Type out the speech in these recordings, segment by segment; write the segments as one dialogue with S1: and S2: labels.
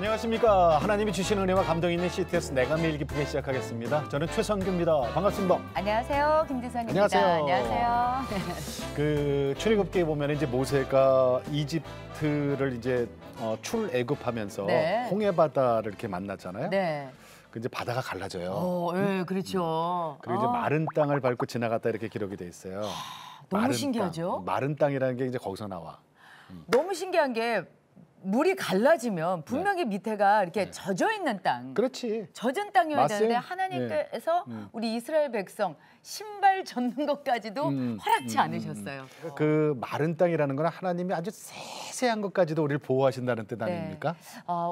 S1: 안녕하십니까. 하나님이 주신 은혜와 감동 있는 CTS 내가 매일 기쁘게 시작하겠습니다. 저는 최선규입니다. 반갑습니다.
S2: 안녕하세요. 김지선입니다.
S1: 안녕하세요.
S2: 안녕하세요.
S1: 그 출애굽기에 보면 이제 모세가 이집트를 이제 출애굽하면서
S2: 네.
S1: 홍해 바다를 이렇게 만났잖아요.
S2: 네.
S1: 그 이제 바다가 갈라져요.
S2: 네, 그렇죠.
S1: 그리고 이제 마른 땅을 밟고 지나갔다 이렇게 기록이 돼 있어요.
S2: 너무
S1: 마른
S2: 신기하죠?
S1: 땅, 마른 땅이라는 게 이제 거기서 나와.
S2: 너무 신기한 게 물이 갈라지면 분명히 밑에가 이렇게 젖어 있는 땅.
S1: 그렇지.
S2: 젖은 땅이어야
S1: 맞아요.
S2: 되는데 하나님께서 우리 이스라엘 백성 신발 젖는 것까지도 허락치 않으셨어요.
S1: 그 마른 땅이라는 건 하나님이 아주 세세한 것까지도 우리를 보호하신다는 뜻 아닙니까?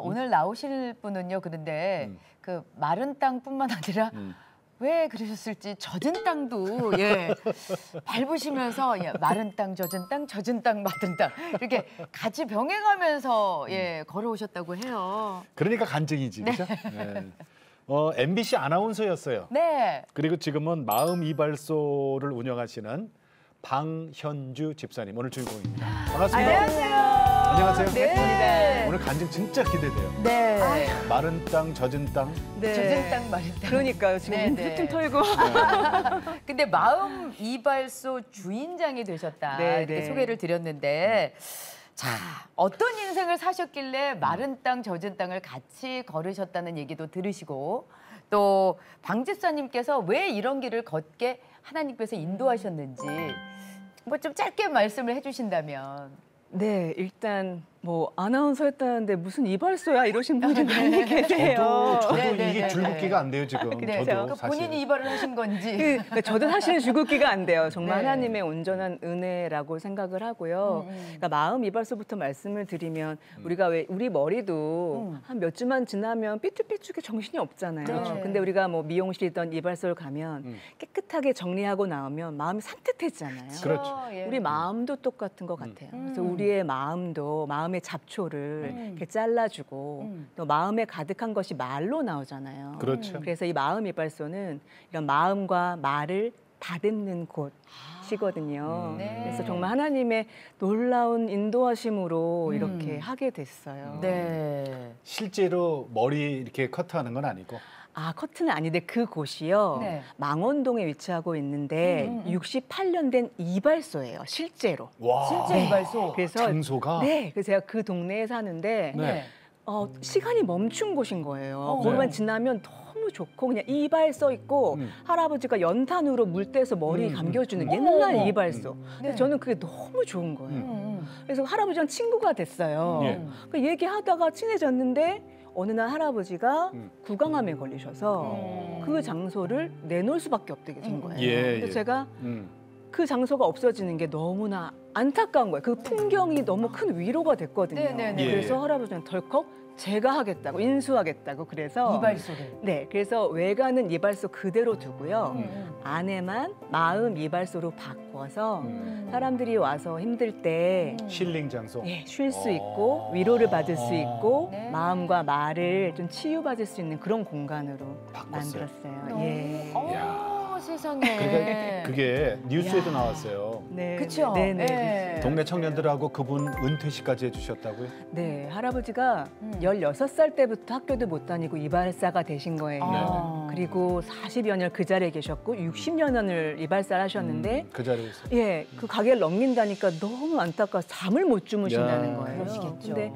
S2: 오늘 나오실 분은요. 그런데 그 마른 땅뿐만 아니라 왜 그러셨을지 젖은 땅도 밟으시면서 마른 땅, 젖은 땅, 젖은 땅, 마른 땅 이렇게 같이 병행하면서 걸어오셨다고 해요.
S1: 그러니까 간증이지, 그렇죠? 네. MBC 아나운서였어요.
S2: 네.
S1: 그리고 지금은 마음 이발소를 운영하시는 방현주 집사님 오늘 주인공입니다. 반갑습니다.
S2: 안녕하세요.
S1: 안녕하세요.
S2: 네.
S1: 오늘 간증 진짜 기대돼요.
S2: 네.
S1: 마른 땅, 젖은 땅.
S3: 네.
S2: 젖은 땅, 마른 땅.
S3: 그러니까요. 지금 좀 털고.
S2: 근데 마음 이발소 주인장이 되셨다.
S3: 네,
S2: 이렇게
S3: 네.
S2: 소개를 드렸는데 자, 어떤 인생을 사셨길래 마른 땅, 젖은 땅을 같이 걸으셨다는 얘기도 들으시고 또 방 집사님께서 왜 이런 길을 걷게 하나님께서 인도하셨는지 뭐 좀 짧게 말씀을 해주신다면.
S3: 네, 일단 뭐 아나운서 했다는데 무슨 이발소야 이러신 분들이 많이 계세요.
S1: 저도
S2: 네,
S1: 이게
S2: 네,
S1: 줄긋기가 안 돼요 지금.
S3: 네,
S1: 저도
S2: 그
S1: 사실.
S2: 본인이 이발을 하신 건지.
S3: 저도 사실 줄긋기가 안 돼요. 정말
S2: 네.
S3: 하나님의 온전한 은혜라고 생각을 하고요. 그러니까 마음 이발소부터 말씀을 드리면 우리가 왜 우리 머리도 한 몇 주만 지나면 삐뚤삐뚤게 정신이 없잖아요.
S2: 그렇죠.
S3: 근데 우리가 뭐 미용실이든 이발소를 가면 깨끗하게 정리하고 나오면 마음이 산뜻해지잖아요.
S1: 그렇죠.
S2: 예.
S3: 우리 마음도 똑같은 것 같아요. 그래서 우리의 마음도 마음의 잡초를 이렇게 잘라주고 또 마음에 가득한 것이 말로 나오잖아요.
S1: 그렇죠.
S3: 그래서 이 마음 이발소는 이런 마음과 말을 다듬는 곳이거든요.
S2: 네.
S3: 그래서 정말 하나님의 놀라운 인도하심으로 이렇게 하게 됐어요.
S2: 네.
S1: 실제로 머리 이렇게 커트하는 건 아니고.
S3: 아, 커트는 아닌데 그곳이요.
S2: 네.
S3: 망원동에 위치하고 있는데 68년 된 이발소예요. 실제로.
S1: 와.
S2: 실제 이발소.
S3: 그래서
S1: 장소가.
S3: 네, 그래서 제가 그 동네에 사는데
S1: 네.
S3: 시간이 멈춘 곳인 거예요.
S2: 네.
S3: 거기만 지나면 너무 좋고 그냥 이발 써 있고 할아버지가 연탄으로 물 떼서 머리 감겨주는 옛날 이발소. 근데 저는 그게 너무 좋은 거예요. 그래서 할아버지랑 친구가 됐어요.
S1: 예.
S3: 그 얘기하다가 친해졌는데 어느 날 할아버지가 구강암에 걸리셔서 그 장소를 내놓을 수밖에 없게 된 거예요.
S1: 예,
S3: 근데 제가
S1: 음.
S3: 그 장소가 없어지는 게 너무나 안타까운 거예요. 그 풍경이 너무 큰 위로가 됐거든요.
S2: 네네네.
S3: 그래서 할아버지는 덜컥 제가 하겠다고 인수하겠다고 그래서
S2: 이발소를.
S3: 네, 그래서 외관은 이발소 그대로 두고요. 안에만 마음 이발소로 바꿔서 사람들이 와서 힘들 때
S1: 힐링 장소.
S3: 쉴 수 있고 위로를 받을 수 있고
S2: 네.
S3: 마음과 말을 좀 치유받을 수 있는 그런 공간으로
S1: 바꿨어요.
S3: 만들었어요. 예.
S2: 세상에.
S1: 그러니까 그게 뉴스에도 나왔어요.
S3: 네.
S2: 그쵸?
S3: 네, 네.
S2: 네.
S1: 동네 청년들하고 그분 은퇴식까지 해주셨다고요?
S3: 네, 할아버지가 16살 때부터 학교도 못 다니고 이발사가 되신 거예요.
S2: 네.
S3: 그리고 40여 년 그 자리에 계셨고 60여 년을 이발사를 하셨는데
S1: 그 자리에서.
S3: 예, 그 가게를 넘긴다니까 너무 안타까워서 잠을 못 주무신다는
S1: 야.
S3: 거예요.
S2: 그러시겠죠.
S3: 근데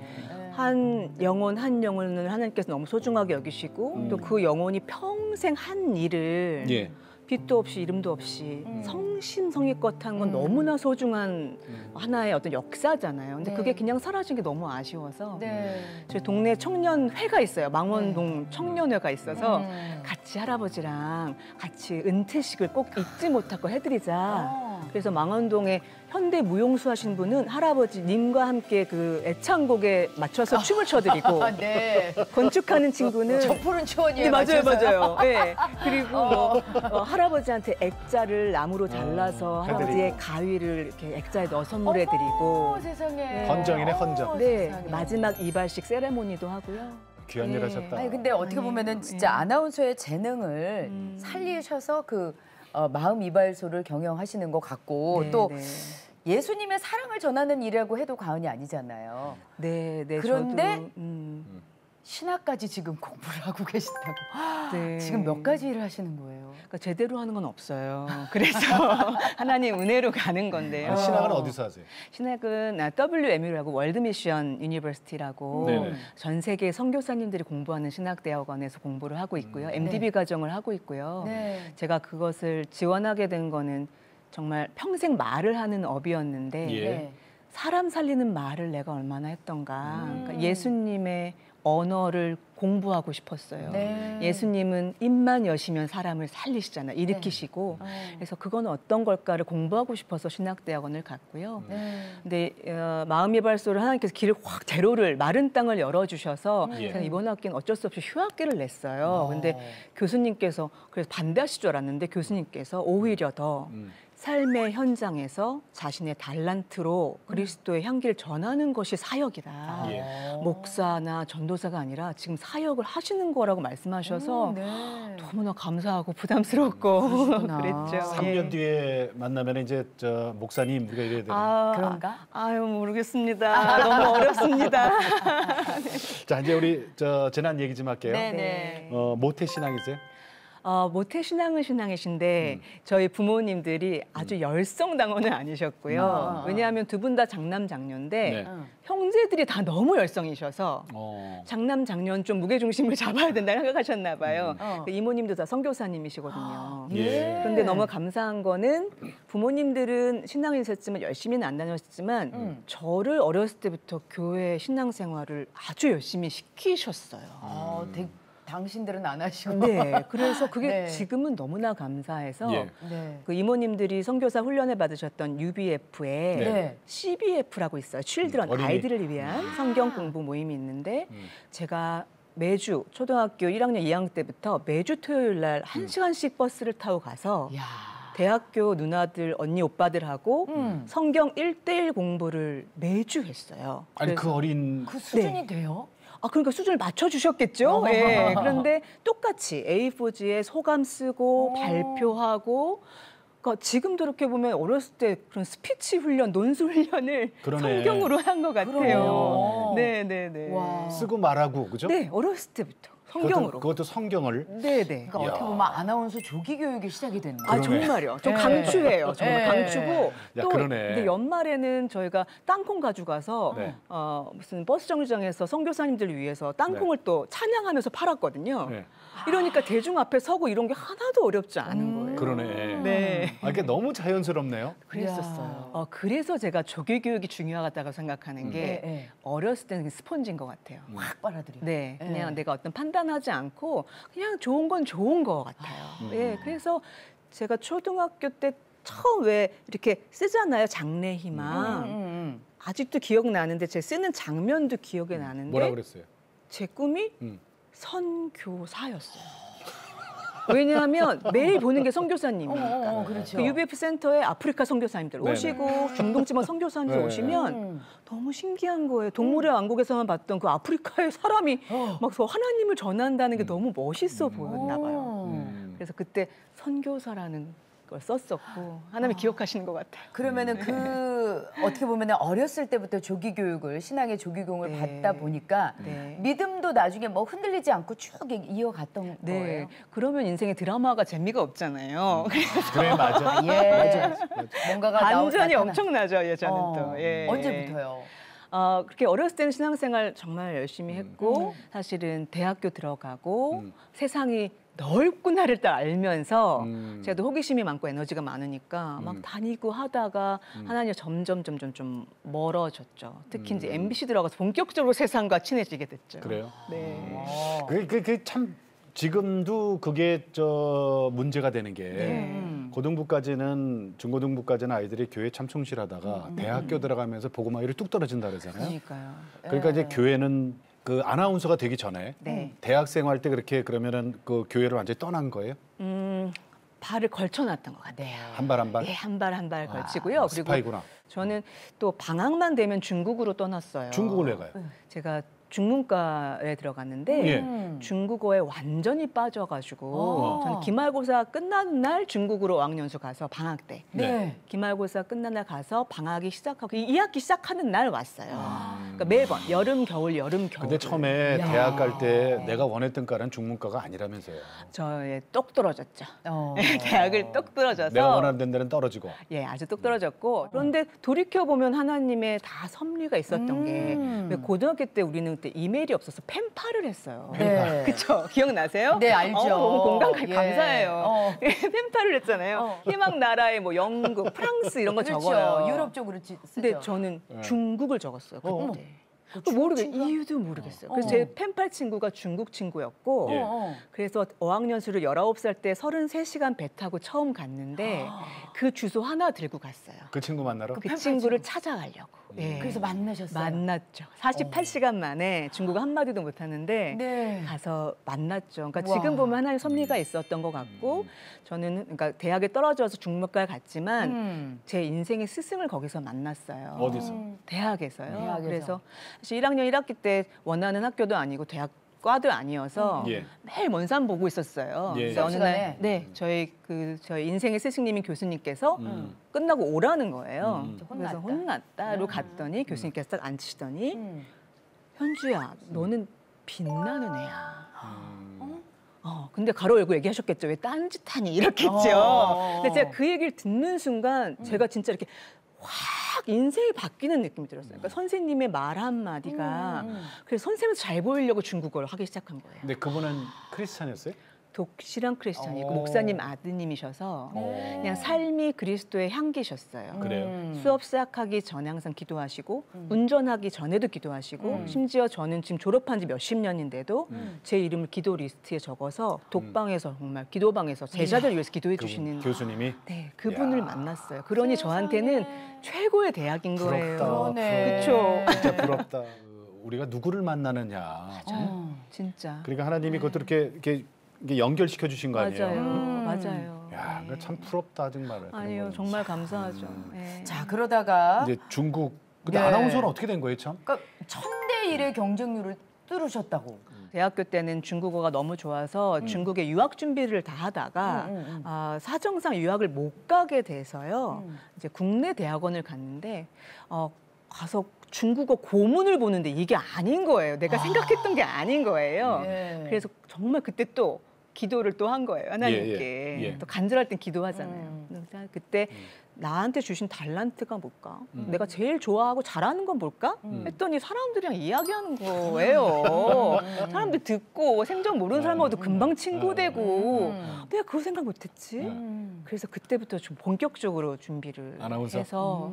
S3: 한 영혼을 하나님께서 너무 소중하게 여기시고 또 그 영혼이 평생 한 일을
S1: 예.
S3: 빛도 없이 이름도 없이 성심성의껏 한 건 너무나 소중한 하나의 어떤 역사잖아요. 근데
S2: 네.
S3: 그게 그냥 사라진 게 너무 아쉬워서
S2: 네.
S3: 저희 동네 청년회가 있어요. 망원동 청년회가 있어서 같이 할아버지랑 같이 은퇴식을 꼭 잊지 못하고 해드리자. 그래서 망원동에 현대 무용수 하신 분은 할아버지님과 함께 그 애창곡에 맞춰서 춤을 춰드리고
S2: 네.
S3: 건축하는 친구는
S2: 저 푸른 초원이에
S3: 네, 맞아요,
S2: 맞춰서요?
S3: 맞아요. 네. 그리고 할아버지한테 액자를 나무로 잘라서 할아버지의 가위를 이렇게 액자에 넣어 선물해드리고
S2: 세상에.
S1: 헌정이네, 헌정.
S3: 네,
S2: 세상에.
S3: 마지막 이발식 세레모니도 하고요.
S1: 귀한 일 하셨다.
S2: 아니 근데 어떻게 보면은 진짜 아나운서의 재능을 살리셔서 그 마음 이발소를 경영하시는 것 같고
S3: 네,
S2: 또
S3: 네.
S2: 예수님의 사랑을 전하는 일이라고 해도 과언이 아니잖아요.
S3: 네, 네.
S2: 그런데
S3: 저도,
S2: 신학까지 지금 공부를 하고 계신다고.
S3: 네.
S2: 지금 몇 가지 일을 하시는 거예요?
S3: 그러니까 제대로 하는 건 없어요. 그래서 하나님 은혜로 가는 건데요.
S1: 신학은 어디서 하세요?
S3: 신학은 WMU라고 월드 미션 유니버시티라고
S1: 네네.
S3: 전 세계 선교사님들이 공부하는 신학대학원에서 공부를 하고 있고요. MDB 과정을 하고 있고요.
S2: 네.
S3: 제가 그것을 지원하게 된 거는 정말 평생 말을 하는 업이었는데
S1: 예.
S2: 네.
S3: 사람 살리는 말을 내가 얼마나 했던가. 그러니까 예수님의 언어를 공부하고 싶었어요.
S2: 네.
S3: 예수님은 입만 여시면 사람을 살리시잖아요. 일으키시고. 그래서 그건 어떤 걸까를 공부하고 싶어서 신학대학원을 갔고요.
S2: 네.
S3: 근데 마음의 발소를 하나님께서 길을 확 대로를 마른 땅을 열어주셔서
S1: 예.
S3: 제가 이번 학기는 어쩔 수 없이 휴학기를 냈어요. 근데 교수님께서 그래서 반대하실 줄 알았는데 교수님께서 오히려 더 삶의 현장에서 자신의 달란트로 그리스도의 향기를 전하는 것이 사역이다.
S1: 예.
S3: 목사나 전도사가 아니라 지금 사역을 하시는 거라고 말씀하셔서
S2: 네.
S3: 너무나 감사하고 부담스럽고
S2: 그러시구나.
S3: 그랬죠.
S1: 3년 뒤에 만나면 이제 저 목사님 우리가 이래야 되는.
S2: 그런가?
S3: 아유 모르겠습니다. 너무 어렵습니다.
S1: 자 이제 우리 저 지난 얘기 좀 할게요.
S2: 네네.
S1: 모태 신앙이세요?
S3: 모태 신앙은 신앙이신데 저희 부모님들이 아주 열성당원은 아니셨고요. 왜냐하면 두 분 다 장남 장녀인데
S1: 네.
S3: 형제들이 다 너무 열성이셔서 장남 장녀는 좀 무게 중심을 잡아야 된다 생각하셨나 봐요. 이모님도 다 선교사님이시거든요.
S1: 예.
S3: 그런데 너무 감사한 거는 부모님들은 신앙이셨지만 열심히는 안 다녔지만 저를 어렸을 때부터 교회 신앙생활을 아주 열심히 시키셨어요.
S2: 당신들은 안 하시고.
S3: 네, 그래서 그게
S2: 네.
S3: 지금은 너무나 감사해서
S1: 예.
S2: 네.
S3: 그 이모님들이 선교사 훈련을 받으셨던 UBF에
S2: 네.
S3: CBF라고 있어요. 칠드런
S1: 어린이.
S3: 아이들을 위한 성경 공부 모임이 있는데 제가 매주 초등학교 1학년 2학년 때부터 매주 토요일 날 1시간씩 버스를 타고 가서
S2: 야.
S3: 대학교 누나들, 언니, 오빠들하고 성경 1대1 공부를 매주 했어요.
S1: 아니
S3: 그래서
S1: 그 어린
S2: 그 수준이 돼요?
S3: 그러니까 수준을 맞춰주셨겠죠. 예. 그런데 똑같이 A4지에 소감 쓰고 발표하고 그러니까 지금도 이렇게 보면 어렸을 때 그런 스피치 훈련, 논술 훈련을
S1: 그러네.
S3: 성경으로 한 것 같아요.
S2: 그러네요.
S3: 네네네.
S2: 와.
S1: 쓰고 말하고 그죠?
S3: 네, 어렸을 때부터 성경으로.
S1: 그것도 성경을.
S3: 네네.
S2: 그러니까 어떻게 보면 아나운서 조기 교육이 시작이 됐네.
S3: 정말요. 좀
S2: 네.
S3: 강추해요. 정말
S2: 네.
S3: 강추고
S1: 야,
S3: 또
S1: 그러네.
S3: 근데 연말에는 저희가 땅콩 가져가서
S1: 네.
S3: 무슨 버스 정류장에서 선교사님들을 위해서 땅콩을 또 찬양하면서 팔았거든요.
S1: 네.
S3: 이러니까 대중 앞에 서고 이런 게 하나도 어렵지 않은 거예요.
S1: 그러네.
S3: 네.
S1: 이게 너무 자연스럽네요.
S3: 그랬었어요. 그래서 제가 조기 교육이 중요하다고 생각하는 게
S2: 네.
S3: 어렸을 때는 스폰지인 것 같아요.
S2: 확 빨아들여.
S3: 네, 그냥
S2: 네.
S3: 내가 어떤 판단하지 않고 그냥 좋은 건 좋은 것 같아요. 예, 그래서 제가 초등학교 때 처음 왜 이렇게 쓰잖아요, 장래 희망. 아직도 기억나는데 제 쓰는 장면도 기억이 나는데
S1: 뭐라 그랬어요?
S3: 제 꿈이
S1: 음.
S3: 선교사였어요. 왜냐하면 매일 보는 게 선교사님이니까.
S2: 그렇죠.
S3: 그 UBF 센터에 아프리카 선교사님들
S1: 네네.
S3: 오시고 중동지방 선교사님들
S1: 네.
S3: 오시면 너무 신기한 거예요. 동물의 왕국에서만 봤던 그 아프리카의 사람이 막 하나님을 전한다는 게 너무 멋있어 보였나 봐요. 그래서 그때 선교사라는 걸 썼었고 하나님이 기억하시는 것 같아요.
S2: 그러면은 그 어떻게 보면은 어렸을 때부터 조기 교육을 신앙의 조기 교육을
S3: 네.
S2: 받다 보니까
S3: 네.
S2: 믿음도 나중에 뭐 흔들리지 않고 쭉 이어갔던
S3: 네,
S2: 거예요.
S3: 그러면 인생의 드라마가 재미가 없잖아요.
S1: 그래 맞아.
S2: 예. 뭔가가
S3: 반전이
S2: 나타나-
S3: 엄청나죠, 예전은 또. 예.
S2: 언제부터요?
S3: 그렇게 어렸을 때는 신앙생활 정말 열심히 했고 사실은 대학교 들어가고 세상이 넓구나를 딱 알면서 제가 또 호기심이 많고 에너지가 많으니까 막 다니고 하다가 하나님 점점 좀 멀어졌죠. 특히 이제 MBC 들어가서 본격적으로 세상과 친해지게 됐죠.
S1: 그래요?
S3: 네.
S1: 그게 참 지금도 그게 저 문제가 되는 게
S3: 네.
S1: 고등부까지는 중고등부까지는 아이들이 교회 참 충실하다가 대학교 들어가면서 복음화율이 뚝 떨어진다 그러잖아요.
S3: 그러니까요.
S1: 그러니까 이제 교회는 그 아나운서가 되기 전에
S3: 네.
S1: 대학생 할 때 그렇게 그러면은 그 교회를 완전히 떠난 거예요?
S3: 발을 걸쳐놨던 것 같아요.
S1: 한 발 한 발?
S3: 예, 한 발 한 발 걸치고요. 그리고
S1: 스파이구나.
S3: 저는 또 방학만 되면 중국으로 떠났어요.
S1: 중국을 왜 가요?
S3: 제가 중문과에 들어갔는데
S1: 예.
S3: 중국어에 완전히 빠져가지고 저는 기말고사 끝나는 날 중국으로 어학연수 가서 방학 때
S2: 네.
S3: 기말고사 끝나는 날 가서 방학이 시작하고 2학기 시작하는 날 왔어요. 그러니까 매번 여름 겨울 여름 겨울.
S1: 근데 처음에
S2: 야.
S1: 대학 갈 때 내가 원했던 과는 중문과가 아니라면서요.
S3: 저의 똑 떨어졌죠.
S2: 어.
S3: 대학을 똑 떨어져서
S1: 내가 원하는 데는 떨어지고.
S3: 예, 아주 똑 떨어졌고 그런데 돌이켜 보면 하나님의 다 섭리가 있었던 게 왜 고등학교 때 우리는 그때 이메일이 없어서 펜팔을 했어요.
S2: 네.
S3: 그렇죠? 기억나세요?
S2: 네, 알죠.
S3: 너무 공감
S2: 예.
S3: 감사해요. 펜팔을 했잖아요.
S2: 어.
S3: 희망 나라의 뭐 영국, 프랑스 이런 거
S2: 그렇죠.
S3: 적어요.
S2: 유럽 쪽으로 쓰죠.
S3: 근데 저는 중국을 적었어요. 그때.
S2: 중국인가?
S3: 이유도 모르겠어요. 그래서 제 펜팔 친구가 중국 친구였고
S1: 예.
S3: 그래서 어학연수를 19살 때 33시간 배 타고 처음 갔는데 그 주소 하나 들고 갔어요.
S1: 그 친구 만나러?
S3: 그 친구를 찾아가려고. 예.
S2: 그래서 만나셨어요.
S3: 만났죠. 48시간 만에 중국어 한마디도 못하는데
S2: 네.
S3: 가서 만났죠. 그러니까
S2: 와.
S3: 지금 보면 하나의 섭리가 있었던 것 같고 저는 그러니까 대학에 떨어져서 중문과에 갔지만 제 인생의 스승을 거기서 만났어요.
S1: 어디서?
S3: 대학에서요.
S2: 대학에서.
S3: 그래서 사실 1학년 1학기 때 원하는 학교도 아니고 대학과도 아니어서
S1: 예.
S3: 매일 먼 산 보고 있었어요.
S1: 예.
S3: 그래서 어느
S2: 시간에?
S3: 날 네, 저희 인생의 스승님인 교수님께서 끝나고 오라는 거예요. 그래서 혼났다로 갔더니 교수님께서 딱 앉히시더니 현주야, 너는 빛나는 애야. 근데 가로 열고 얘기하셨겠죠. 왜 딴짓하니 이렇겠죠. 근데 제가 그 얘기를 듣는 순간 제가 진짜 이렇게 확 인생이 바뀌는 느낌이 들었어요. 그러니까 선생님의 말 한마디가 그래서 선생님을 잘 보이려고 중국어를 하기 시작한 거예요.
S1: 근데 그분은 크리스찬이었어요?
S3: 독실한 크리스찬이고
S1: 오.
S3: 목사님 아드님이셔서 그냥 삶이 그리스도의 향기셨어요.
S1: 그래요?
S3: 수업 시작하기 전에 항상 기도하시고 운전하기 전에도 기도하시고 심지어 저는 지금 졸업한 지 몇십 년인데도 제 이름을 기도 리스트에 적어서 독방에서 정말 기도방에서 제자들 위해서 기도해
S1: 그분,
S3: 주시는
S1: 교수님이?
S3: 네, 그분을
S1: 야.
S3: 만났어요. 그러니 저한테는 최고의 대학인 거예요.
S1: 부럽다.
S2: 그러네.
S3: 그쵸.
S1: 진짜 부럽다. 우리가 누구를 만나느냐.
S3: 진짜.
S1: 그러니까 하나님이 그것도 이렇게 연결시켜 주신 거 아니에요?
S3: 맞아요.
S1: 야,
S3: 네.
S1: 그거 참 부럽다 정말. 그런
S3: 아니요,
S1: 거는.
S3: 정말 감사하죠. 네.
S2: 자, 그러다가
S1: 이제 중국 근데
S2: 네.
S1: 아나운서는 어떻게 된 거예요, 참?
S2: 그러니까 1000대 1의 경쟁률을 뚫으셨다고.
S3: 대학교 때는 중국어가 너무 좋아서 중국에 유학 준비를 다 하다가 사정상 유학을 못 가게 돼서요. 이제 국내 대학원을 갔는데 가서 중국어 고문을 보는데 이게 아닌 거예요. 내가 생각했던 게 아닌 거예요.
S2: 예.
S3: 그래서 정말 그때 또 기도를 또 한 거예요. 하나님께.
S1: 예.
S3: 또 간절할 땐 기도하잖아요. 그래서 그때 나한테 주신 달란트가 뭘까? 내가 제일 좋아하고 잘하는 건 뭘까? 했더니 사람들이랑 이야기하는 거예요. 사람들 듣고 생전 모르는 사람하고도 금방 친구 되고 내가 그거 생각 못했지? 그래서 그때부터 좀 본격적으로 준비를
S1: 아나운서?
S3: 해서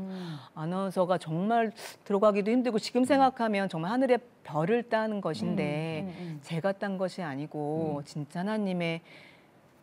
S3: 아나운서가 정말 들어가기도 힘들고 지금 생각하면 정말 하늘의 별을 따는 것인데 제가 딴 것이 아니고 진짜 하나님의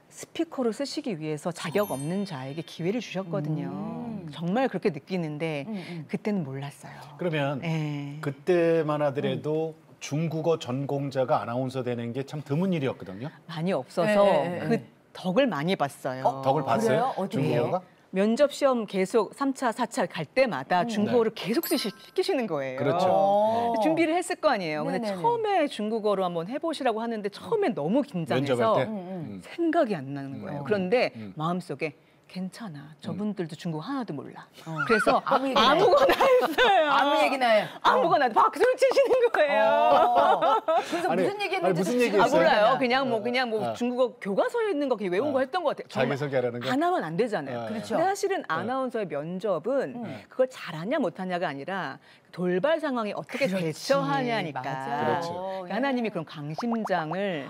S3: 스피커로 쓰시기 위해서 자격 없는 자에게 기회를 주셨거든요. 정말 그렇게 느끼는데 그때는 몰랐어요.
S1: 그러면
S3: 예.
S1: 그때만 하더라도 중국어 전공자가 아나운서 되는 게 참 드문 일이었거든요.
S3: 많이 없어서
S2: 네, 네,
S3: 그 덕을 많이 봤어요.
S1: 덕을 봤어요?
S2: 그래요? 어떻게
S1: 중국어가?
S3: 면접 시험 계속 3차, 4차 갈 때마다 중국어를 계속 시키시는 거예요.
S1: 그렇죠.
S3: 준비를 했을 거 아니에요. 근데
S2: 네네네.
S3: 처음에 중국어로 한번 해보시라고 하는데 처음에 너무 긴장해서
S1: 면접할 때?
S3: 생각이 안 나는 거예요. 그런데 마음속에 괜찮아. 저분들도 중국어 하나도 몰라. 그래서
S2: 아무 얘기나 해.
S3: 아무거나 했어요.
S2: 아무 얘기나 해.
S3: 아무거나 박수를 치시는 거예요.
S2: 그래서
S1: 아니,
S2: 무슨 얘기했는지
S1: 아니, 무슨
S2: 솔직히
S1: 얘기했어요?
S3: 몰라요.
S2: 모르잖아.
S3: 그냥 뭐 중국어 교과서에 있는 거 외운 거 했던 것 같아요. 정말
S1: 자기소개하라는 거?
S3: 하나만 안 되잖아요.
S2: 그렇죠.
S3: 근데 사실은 아나운서의 면접은 그걸 잘하냐 못하냐가 아니라 돌발 상황에 어떻게
S2: 그렇지.
S3: 대처하냐니까.
S2: 맞아.
S1: 그렇죠.
S3: 하나님이 그런 강심장을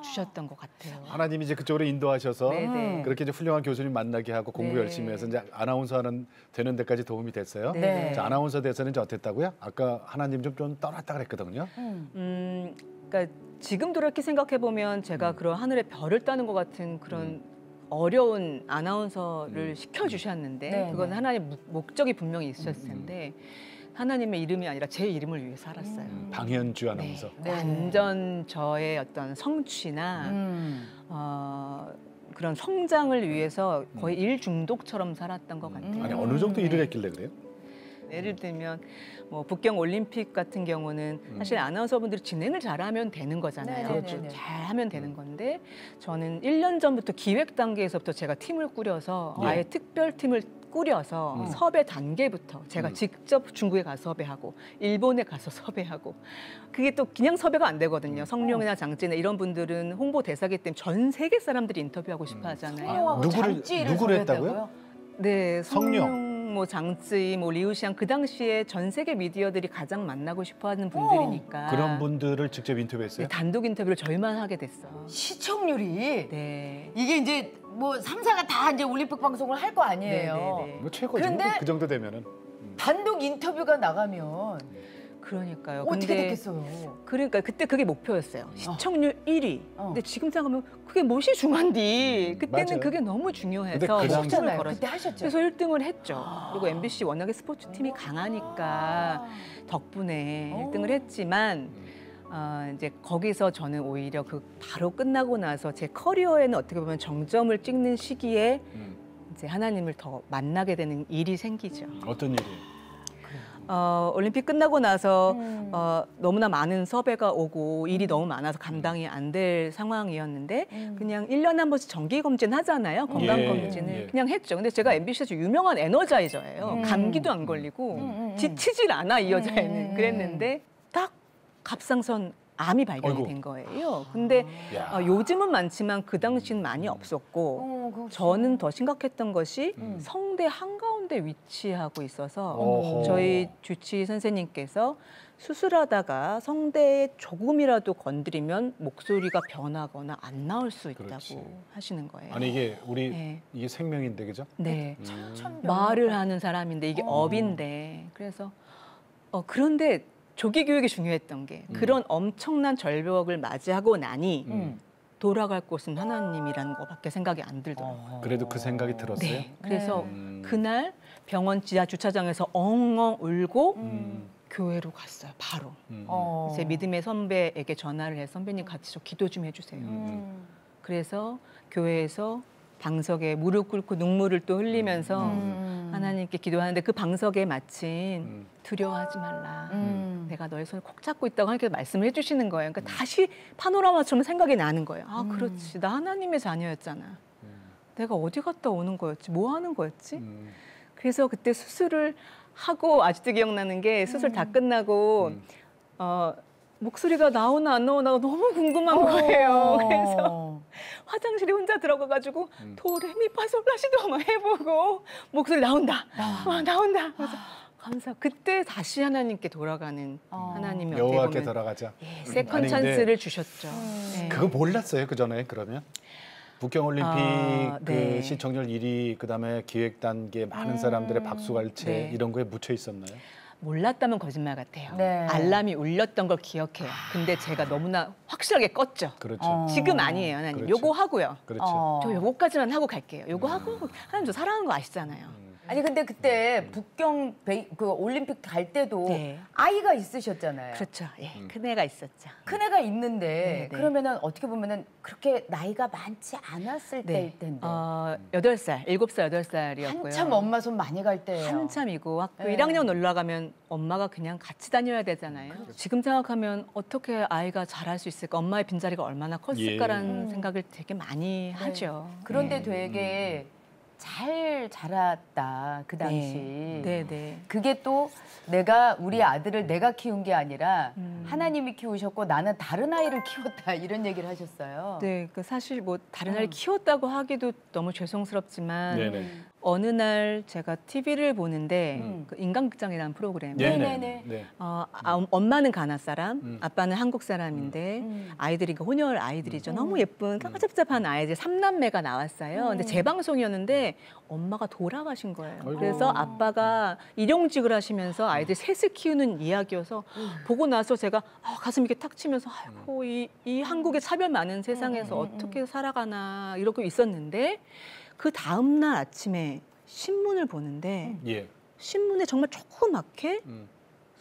S3: 주셨던 것 같아요.
S1: 하나님이 이제 그쪽으로 인도하셔서
S3: 네네.
S1: 그렇게 이제 훌륭한 교수님 만나게 하고 공부
S3: 네.
S1: 열심히 해서 이제 아나운서 되는 데까지 도움이 됐어요.
S2: 네.
S1: 자, 아나운서 돼서는 이제 어땠다고요? 아까 하나님 좀 떠났다 그랬거든요.
S3: 그러니까 지금 그렇게 생각해 보면 제가 그런 하늘의 별을 따는 것 같은 그런 어려운 아나운서를 시켜 주셨는데
S2: 네,
S3: 그건
S2: 네.
S3: 하나님의 목적이 분명히 있으셨을 텐데 하나님의 이름이 아니라 제 이름을 위해 살았어요.
S1: 방현주 아나운서.
S2: 네.
S3: 완전 저의 어떤 성취나 그런 성장을 위해서 거의 일 중독처럼 살았던 것 같아요.
S1: 아니 어느 정도 일을 했길래 그래요?
S3: 예를 들면 뭐 북경 올림픽 같은 경우는 사실 아나운서분들이 진행을 잘하면 되는 거잖아요.
S2: 네네네네.
S3: 잘하면 되는 건데 저는 1년 전부터 기획 단계에서부터 제가 팀을 꾸려서
S1: 예.
S3: 아예 특별팀을 꾸려서 섭외 단계부터 제가 직접 중국에 가서 섭외하고 일본에 가서 섭외하고 그게 또 그냥 섭외가 안 되거든요. 성룡이나 장진애 이런 분들은 홍보 대사기 때문에 전 세계 사람들이 인터뷰하고 싶어 하잖아요.
S1: 누구를 했다고요?
S3: 네,
S1: 성룡.
S3: 성룡, 뭐 장쯔이, 뭐 리우시앙 그 당시에 전 세계 미디어들이 가장 만나고 싶어하는 분들이니까
S1: 그런 분들을 직접 인터뷰했어요?
S3: 네, 단독 인터뷰를 저희만 하게 됐어.
S2: 시청률이
S3: 네.
S2: 이게 이제 뭐 3사가 다 이제 올림픽 방송을 할 거 아니에요.
S3: 네네네.
S1: 뭐 최고지.
S2: 그런데
S1: 그 정도 되면은.
S2: 단독 인터뷰가 나가면
S3: 그러니까요.
S2: 어떻게
S3: 근데
S2: 됐겠어요?
S3: 그러니까 그때 그게 목표였어요. 시청률 1위. 근데 지금 생각하면 그게 무엇이 중요한디. 그때는
S1: 맞아요.
S3: 그게 너무
S1: 근데
S3: 중요해서
S1: 그 당시-
S3: 목숨을
S2: 하셨잖아요.
S3: 걸었어요.
S2: 그때 하셨죠.
S3: 그래서 1등을 했죠. 그리고 MBC 워낙에 스포츠 팀이 강하니까 덕분에 1등을 했지만 이제 거기서 저는 오히려 그 바로 끝나고 나서 제 커리어에는 어떻게 보면 정점을 찍는 시기에 이제 하나님을 더 만나게 되는 일이 생기죠.
S1: 어떤 일이에요?
S3: 올림픽 끝나고 나서 너무나 많은 섭외가 오고 일이 너무 많아서 감당이 안 될 상황이었는데 그냥 1년에 한 번씩 정기 검진 하잖아요. 건강
S1: 예,
S3: 검진을
S1: 예.
S3: 그냥 했죠. 근데 제가 MBC에서 유명한 에너자이저예요. 감기도 안 걸리고 지치질 않아 이 여자애는. 그랬는데 딱 갑상선 암이 발견이
S1: 아이고.
S3: 된 거예요. 근데
S1: 야.
S3: 요즘은 많지만 그 당시는 많이 없었고 저는 더 심각했던 것이 성대 한가운데 위치하고 있어서
S1: 어허.
S3: 저희 주치 선생님께서 수술하다가 성대에 조금이라도 건드리면 목소리가 변하거나 안 나올 수 있다고
S1: 그렇지.
S3: 하시는 거예요.
S1: 아니 이게 우리
S3: 네.
S1: 이게 생명인데 그죠?
S3: 네.
S2: 천천히
S3: 말을 하는 사람인데 이게 업인데 그래서 그런데 조기 교육이 중요했던 게 그런 엄청난 절벽을 맞이하고 나니 돌아갈 곳은 하나님이라는 거밖에 생각이 안 들더라고요.
S1: 그래도 그 생각이 들었어요?
S3: 네. 그래서
S1: 네.
S3: 그날 병원 지하 주차장에서 엉엉 울고
S1: 음.
S3: 교회로 갔어요. 바로.
S1: 음.
S3: 제 믿음의 선배에게 전화를 해서 선배님 같이 저 기도 좀 해주세요. 그래서 교회에서 방석에 무릎 꿇고 눈물을 또 흘리면서 하나님께 기도하는데 그 방석에 마침 두려워하지 말라. 내가 너의 손을 콕 잡고 있다고 하나님께서 말씀을 해주시는 거예요. 그러니까 다시 파노라마처럼 생각이 나는 거예요. 아 그렇지. 나 하나님의 자녀였잖아. 내가 어디 갔다 오는 거였지? 뭐 하는 거였지? 그래서 그때 수술을 하고 아직도 기억나는 게 수술 다 끝나고 목소리가 나오나 안 나오나 너무 궁금한 거예요. 그래서 화장실에 혼자 들어가가지고 도레미파솔라시도 막 해보고 목소리 나온다. 나온다. 그래서 감사. 그때 다시 하나님께 돌아가는 하나님이 어떻게
S1: 여호와께
S3: 보면
S1: 돌아가자.
S3: 세컨
S1: 아니, 근데
S3: 찬스를 주셨죠. 네.
S1: 그거 몰랐어요 그 전에 그러면? 북경 올림픽 그
S3: 네.
S1: 시청률 1위 그다음에 기획 단계 많은 사람들의 박수갈채
S3: 네.
S1: 이런 거에 묻혀 있었나요?
S3: 몰랐다면 거짓말 같아요.
S2: 네.
S3: 알람이 울렸던 걸 기억해요. 근데 제가 너무나 확실하게 껐죠.
S1: 그렇죠.
S3: 지금 아니에요, 하나님.
S1: 그렇죠.
S3: 요거 하고요.
S1: 그렇죠.
S3: 저 요거까지만 하고 갈게요. 요거 하고 하나님 저 사랑하는 거 아시잖아요.
S2: 아니 근데 그때 북경 그 올림픽 갈 때도
S3: 네.
S2: 아이가 있으셨잖아요.
S3: 그렇죠. 예, 큰 애가 있었죠.
S2: 큰 애가 있는데
S3: 네, 네.
S2: 그러면은 어떻게 보면은 그렇게 나이가 많지 않았을 때일 텐데
S3: 8살, 7살, 8살이었고요.
S2: 한참 엄마 손 많이 갈 때예요.
S3: 한참이고 학교
S2: 네.
S3: 1학년 올라가면 엄마가 그냥 같이 다녀야 되잖아요. 지금 생각하면 어떻게 아이가 잘할 수 있을까? 엄마의 빈자리가 얼마나 컸을까라는 생각을 되게 많이 하죠.
S2: 그런데
S3: 네.
S2: 되게 잘 자랐다 그 당시.
S3: 네, 네.
S2: 그게 또 내가 우리 아들을 내가 키운 게 아니라 하나님이 키우셨고 나는 다른 아이를 키웠다 이런 얘기를 하셨어요.
S3: 네, 그 사실 뭐 다른 아이를 키웠다고 하기도 너무 죄송스럽지만
S1: 네네.
S3: 어느 날 제가 TV를 보는데 그 인간극장이라는 프로그램.
S2: 네네네.
S1: 네.
S3: 엄마는 가나 사람, 아빠는 한국 사람인데 아이들이 그 혼혈 아이들이죠. 너무 예쁜 까짝짝한 아이들 3남매가 나왔어요. 근데 재방송이었는데 엄마가 돌아가신 거예요.
S1: 아이고.
S3: 그래서 아빠가 일용직을 하시면서 아이들 셋을 키우는 이야기여서 보고 나서 제가 가슴 이렇게 탁 치면서 아이고 이 한국의 차별 많은 세상에서 어떻게 살아가나 이러고 있었는데 그 다음 날 아침에 신문을 보는데
S1: 예.
S3: 신문에 정말 조그맣게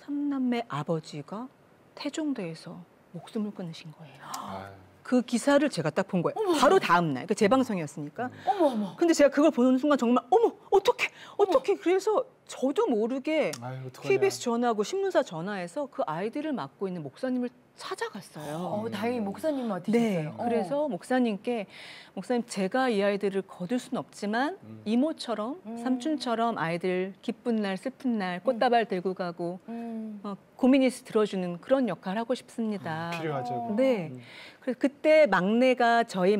S3: 삼남매 아버지가 태종대에서 목숨을 끊으신 거예요.
S1: 아,
S3: 그 기사를 제가 딱 본 거예요. 바로 다음 날. 그 재방송이었으니까.
S2: 어머 어머.
S3: 근데 제가 그걸 보는 순간 정말 어머 어떡해 어떻게 그래서 저도 모르게
S1: 아유, 어떡하냐.
S3: KBS 전화하고 신문사 전화해서 그 아이들을 맡고 있는 목사님을 찾아갔어요.
S2: 다행히 목사님
S3: 네,
S2: 맡으셨어요.
S3: 그래서 목사님께 목사님 제가 이 아이들을 거둘 수는 없지만 이모처럼 삼촌처럼 아이들 기쁜 날 슬픈 날 꽃다발 들고 가고 고민이 들어주는 그런 역할 하고 싶습니다.
S1: 필요하죠.
S3: 네. 그래서 그때 막내가 저희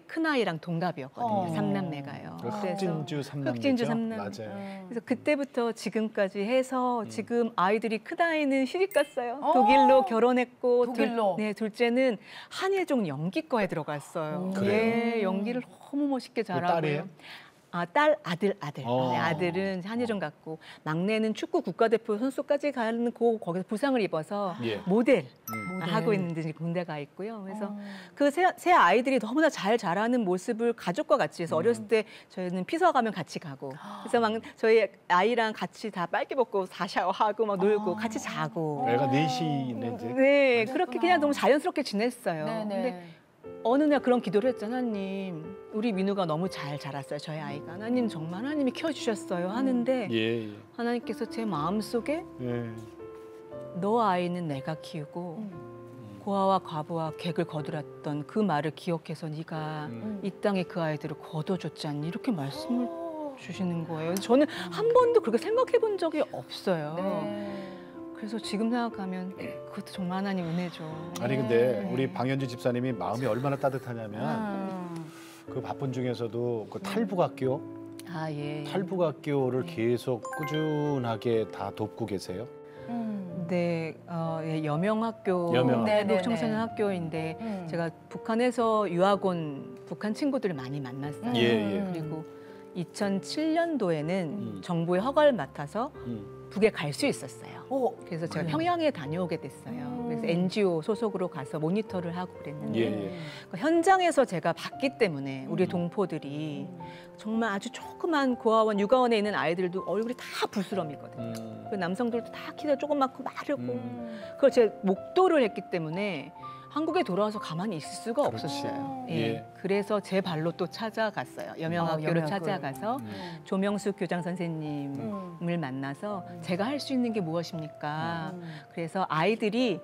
S3: 큰 아이랑 동갑이었거든요.
S2: 어.
S3: 삼남매가요.
S1: 흑진주 삼남매죠.
S3: 흑진주 삼남매.
S1: 맞아요.
S3: 그래서 그때부터 지금까지 해서 지금 아이들이 큰 아이는 시집 갔어요. 독일로 결혼했고
S2: 독일로?
S3: 둘째는 한예종 연기과에 들어갔어요.
S1: 그래요?
S3: 예, 연기를 너무 멋있게 잘하고요.
S1: 딸이에요?
S3: 딸, 아들.
S1: 어.
S3: 네, 아들은 한예종 갔고 막내는 축구 국가대표 선수까지 가는 거기서 부상을 입어서
S1: 예.
S3: 모델
S2: 모델.
S3: 하고 있는데 이제 군대 가 있고요. 그래서 그 세 아이들이 너무나 잘 자라는 모습을 가족과 같이 해서 어렸을 때 저희는 피서 가면 같이 가고 그래서 막 저희 아이랑 같이 다 빨개 벗고 다 샤워하고 막 놀고 같이 자고
S1: 애가 넷이네 이제.
S3: 네 그렇게 그냥 너무 자연스럽게 지냈어요.
S2: 네네.
S3: 근데 어느 날 그런 기도를 했잖아요. 하나님, 우리 민우가 너무 잘 자랐어요. 저희 아이가. 하나님 정말 하나님이 키워주셨어요. 하는데
S1: 예.
S3: 하나님께서 제 마음속에
S1: 예.
S3: 너 아이는 내가 키우고 고아와 과부와 객을 거두었던 그 말을 기억해서 네가 이 땅에 그 아이들을 거둬줬지 않니? 이렇게 말씀을 주시는 거예요. 저는 한 번도 그렇게 생각해 본 적이 없어요.
S2: 네.
S3: 그래서 지금 생각하면 그것도 정말 하나님 은혜죠.
S1: 아니 근데
S3: 네.
S1: 우리 방현주 집사님이 마음이 얼마나 따뜻하냐면
S2: 음.
S1: 그 바쁜 중에서도 그 탈북학교,
S3: 아 예.
S1: 탈북학교를 계속 꾸준하게 다 돕고 계세요.
S3: 네, 예, 여명학교,
S1: 여명.
S2: 네네네.
S3: 청소년 학교인데 제가 북한에서 유학 온 북한 친구들을 많이 만났어요.
S1: 예.
S3: 그리고 2007년도에는 정부의 허가를 맡아서 북에 갈 수 있었어요. 그래서 제가 평양에 다녀오게 됐어요. 그래서 NGO 소속으로 가서 모니터를 하고 그랬는데
S1: 예.
S3: 그 현장에서 제가 봤기 때문에 우리 동포들이 정말 아주 조그만 고아원, 육아원에 있는 아이들도 얼굴이 다 부스럼이거든요. 그 남성들도 다 키가 조그맣고 마르고 그걸 제가 목도를 했기 때문에 한국에 돌아와서 가만히 있을 수가
S1: 그렇지.
S3: 없었어요.
S1: 예.
S3: 그래서 제 발로 또 찾아갔어요. 여명학교를
S2: 여명학교를.
S3: 찾아가서 조명숙 교장 선생님을 만나서 제가 할 수 있는 게 무엇입니까? 그래서 아이들이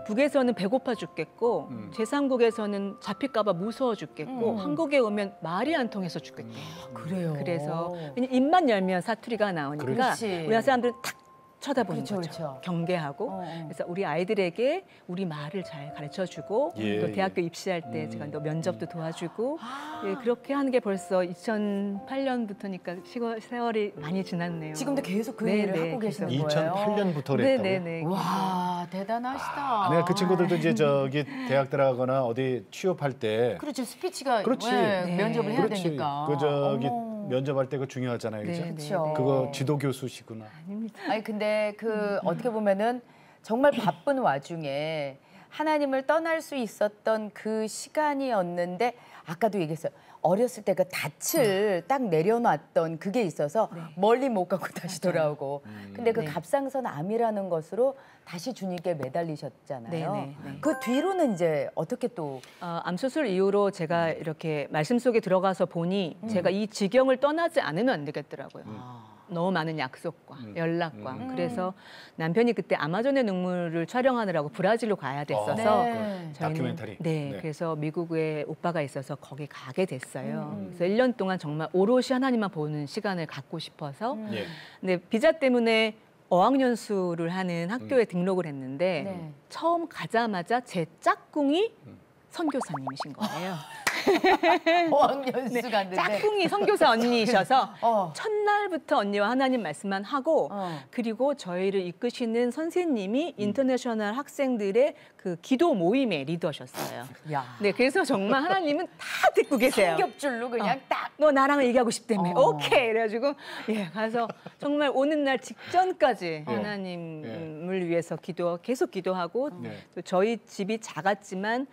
S3: 북에서는 배고파 죽겠고 제3국에서는 잡힐까 봐 무서워 죽겠고 한국에 오면 말이 안 통해서 죽겠대요.
S2: 그래요.
S3: 그래서 그냥 입만 열면 사투리가 나오니까
S2: 그렇지.
S3: 우리나라 사람들은 탁 쳐다보는
S2: 그렇죠,
S3: 거죠.
S2: 그렇죠.
S3: 경계하고. 그래서 우리 아이들에게 우리 말을 잘 가르쳐주고
S1: 예,
S3: 또 대학교
S1: 예.
S3: 입시할 때 제가 또 면접도 도와주고 예, 그렇게 하는 게 벌써 2008년부터니까 세월이 많이 지났네요.
S2: 지금도 계속 그
S3: 네,
S2: 일을
S3: 네,
S2: 하고 계시는
S3: 그래서
S2: 거예요?
S1: 2008년부터 그랬다고요?
S3: 네네네.
S2: 와, 대단하시다.
S1: 내가 그 친구들도 이제 저기 대학 들어가거나 어디 취업할 때
S2: 그렇죠. 스피치가
S1: 그렇지.
S2: 네, 면접을 해야
S1: 그렇지.
S2: 되니까.
S1: 그 저기
S2: 어머.
S1: 면접할 때 그거 중요하잖아요. 그죠?
S3: 네,
S2: 그렇죠.
S1: 그거 지도 교수시구나.
S3: 아닙니다.
S2: 아니 근데 그 어떻게 보면은 정말 바쁜 와중에 하나님을 떠날 수 있었던 그 시간이었는데 아까도 얘기했어요. 어렸을 때 그 닻을 딱 내려놨던 그게 있어서 멀리 못 가고 다시 돌아오고. 근데 그
S3: 네.
S2: 갑상선 암이라는 것으로 다시 주님께 매달리셨잖아요.
S3: 네, 네.
S2: 그 뒤로는 이제 어떻게 또
S3: 암 수술 이후로 제가 이렇게 말씀 속에 들어가서 보니 제가 이 지경을 떠나지 않으면 안 되겠더라고요. 너무 많은 약속과 연락과 그래서 남편이 그때 아마존의 눈물을 촬영하느라고 브라질로 가야 됐어서
S2: 네.
S1: 다큐멘터리.
S3: 네,
S1: 네.
S3: 그래서 미국에 오빠가 있어서 거기 가게 됐어요. 그래서 1년 동안 정말 오롯이 하나님만 보는 시간을 갖고 싶어서
S1: 예.
S3: 근데 비자 때문에 어학연수를 하는 학교에 등록을 했는데
S2: 네.
S3: 처음 가자마자 제 짝꿍이 선교사님이신 거예요.
S2: 어학연수
S3: 네,
S2: 갔는데
S3: 짝꿍이 선교사 언니이셔서
S2: 어.
S3: 첫날부터 언니와 하나님 말씀만 하고 그리고 저희를 이끄시는 선생님이 인터내셔널 학생들의 그 기도 모임의 리더셨어요.
S2: 야.
S3: 네, 그래서 정말 하나님은 다 듣고 계세요.
S2: 삼겹줄로 그냥 딱
S3: 너 나랑 얘기하고 싶다며.
S2: 어.
S3: 오케이. 그래가지고 예 가서 정말 오는 날 직전까지
S1: 네.
S3: 하나님을 위해서 계속 기도하고
S1: 네.
S3: 또 저희 집이 작았지만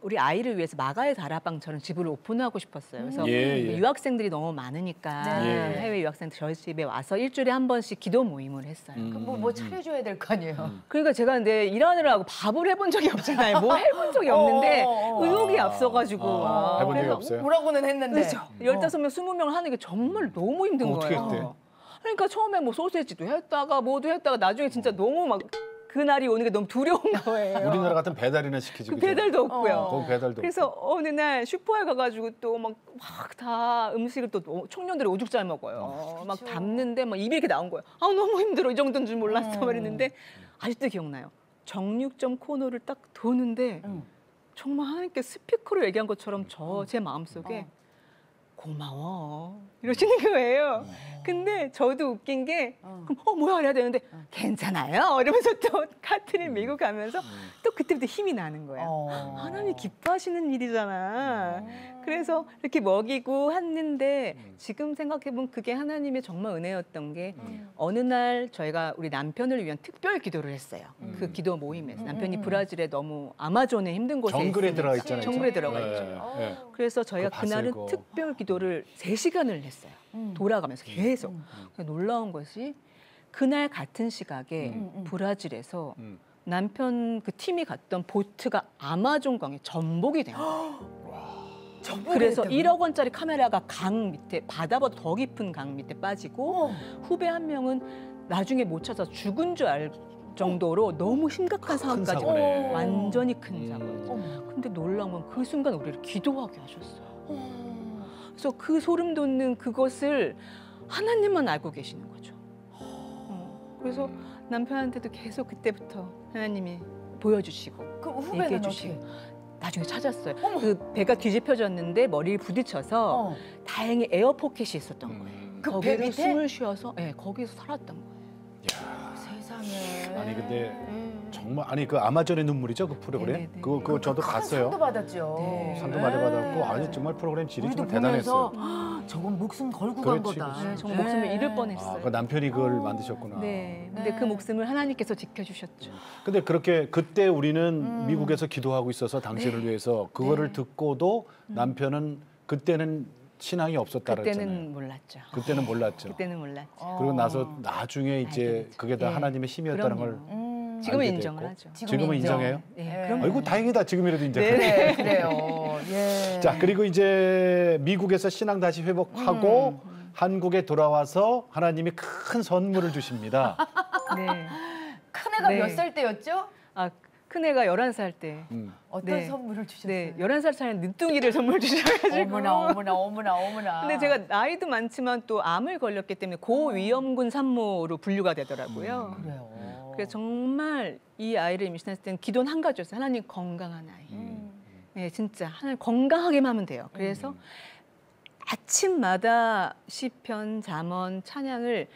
S3: 우리 아이를 위해서 마가의 다락방처럼 집을 오픈하고 싶었어요. 그래서
S1: 예.
S3: 유학생들이 너무 많으니까
S2: 네.
S3: 해외 유학생들 저희 집에 와서 일주일에 한 번씩 기도 모임을 했어요.
S2: 뭐 차려줘야 될 거 아니에요.
S3: 그러니까 제가 근데 일하느라고 밥을 해본 적이 없잖아요. 뭐 해본 적이 없는데 의욕이 앞서가지고
S1: 해본 적이
S3: 그래서
S1: 없어요?
S2: 오라고는 했는데.
S3: 그렇죠. 15명, 20명을 하는 게 정말 너무 힘든
S1: 어떻게
S3: 거예요.
S1: 했대?
S3: 그러니까 처음에 뭐 소세지도 했다가 뭐도 했다가 나중에 진짜 너무 막 그날이 오는 게 너무 두려운 거예요.
S1: 우리나라 같은 배달이나 시키지.
S3: 그
S1: 그죠?
S3: 배달도 없고요.
S1: 거기 배달도
S3: 그래서
S1: 없고.
S3: 어느 날 슈퍼에 가가지고 또 막 다 음식을 또 청년들이 오죽 잘 먹어요. 막 담는데 막 입이 이렇게 나온 거예요. 아 너무 힘들어. 이 정도인 줄 몰랐어. 말했는데 아직도 기억나요. 정육점 코너를 딱 도는데 정말 하나님께 스피커로 얘기한 것처럼 제 마음속에 고마워 이러시는 거예요. 근데 저도 웃긴 게 그럼 뭐야 이래야 되는데 괜찮아요 이러면서 또 카트를 밀고 가면서 또 그때부터 힘이 나는 거예요. 하나님이 기뻐하시는 일이잖아. 그래서 이렇게 먹이고 했는데 지금 생각해보면 그게 하나님의 정말 은혜였던 게 어느 날 저희가 우리 남편을 위한 특별 기도를 했어요. 그 기도 모임에서 남편이 브라질에 너무 아마존에 힘든 곳에
S1: 정글에
S3: 있으니까
S1: 들어가 있잖아요.
S3: 정글에 들어가
S1: 네,
S3: 있죠.
S1: 네.
S3: 그래서 저희가
S1: 그거 봤어요,
S3: 그날은
S1: 그거.
S3: 특별 기도를 3시간을 했어요. 돌아가면서 계속. 놀라운 것이 그날 같은 시각에 브라질에서 남편 그 팀이 갔던 보트가 아마존강에 전복이 된 거예요. 그래서 1억 원짜리 카메라가 강 밑에 바다보다 더 깊은 강 밑에 빠지고 후배 한 명은 나중에 못 찾아서 죽은 줄 알 정도로 너무 심각한 상황까지
S1: 사고네.
S3: 완전히 큰 사고였죠. 근데 놀라운 건 그 순간 우리를 기도하게 하셨어요. 그래서 그 소름 돋는 그것을 하나님만 알고 계시는 거죠. 그래서 남편한테도 계속 그때부터 하나님이 보여주시고
S2: 그 후배는
S3: 얘기해
S2: 어떻게?
S3: 주시고 나중에 찾았어요. 그 배가 뒤집혀졌는데 머리를 부딪혀서 다행히 에어포켓이 있었던 거예요.
S2: 그
S3: 거기를
S2: 배 밑에?
S3: 숨을 쉬어서 거기서 살았던 거예요.
S2: 세상에.
S1: 아니 근데 정말 아니 그 아마존의 눈물이죠 그 프로그램.
S3: 네네네.
S1: 그거 저도
S2: 큰
S1: 봤어요.
S2: 상도 받았죠.
S3: 네.
S1: 상도 많이 받았고 아니 정말 프로그램 질이
S2: 우리도
S1: 정말 대단했어요.
S2: 보면서 저건 목숨 걸고
S1: 그렇지,
S2: 간 거다.
S1: 그렇지.
S3: 정말 목숨을 잃을 뻔했어요.
S1: 그 남편이 그걸 만드셨구나.
S3: 네. 근데
S2: 네.
S3: 그 목숨을 하나님께서 지켜주셨죠.
S1: 근데 그렇게 그때 우리는 미국에서 기도하고 있어서 당신을 위해서 그거를 듣고도 남편은 그때는 신앙이 없었다 그랬잖아요.
S3: 그때는 몰랐죠.
S1: 그때는 몰랐죠.
S3: 그때는 몰랐죠.
S1: 그리고 나서 나중에 이제
S3: 알게 됐죠.
S1: 그게 다
S3: 예.
S1: 하나님의 힘이었다는
S3: 그럼요.
S1: 걸
S3: 지금은
S1: 알게
S3: 인정을
S1: 됐고.
S3: 하죠.
S1: 지금은 인정해요?
S3: 네,
S2: 예.
S3: 그럼요.
S1: 아이고 다행이다 지금이라도 인정해.
S2: 네, 그래요. 예.
S1: 자 그리고 이제 미국에서 신앙 다시 회복하고 한국에 돌아와서 하나님이 큰 선물을 주십니다.
S3: 네.
S2: 큰애가
S3: 네.
S2: 몇 살 때였죠?
S3: 아, 큰애가 11살 때.
S2: 어떤
S3: 네.
S2: 선물을 주셨어요?
S3: 네, 11살 차이는 늦둥이를 선물 주셔가지고.
S2: 어머나.
S3: 근데 제가 나이도 많지만 또 암을 걸렸기 때문에 고위험군 산모로 분류가 되더라고요.
S2: 그래요.
S3: 그래서 정말 이 아이를 임신했을 때는 기도는 한 가지였어요. 하나님 건강한 아이. 네, 진짜 하나님 건강하게만 하면 돼요. 그래서 아침마다 시편, 잠언, 찬양을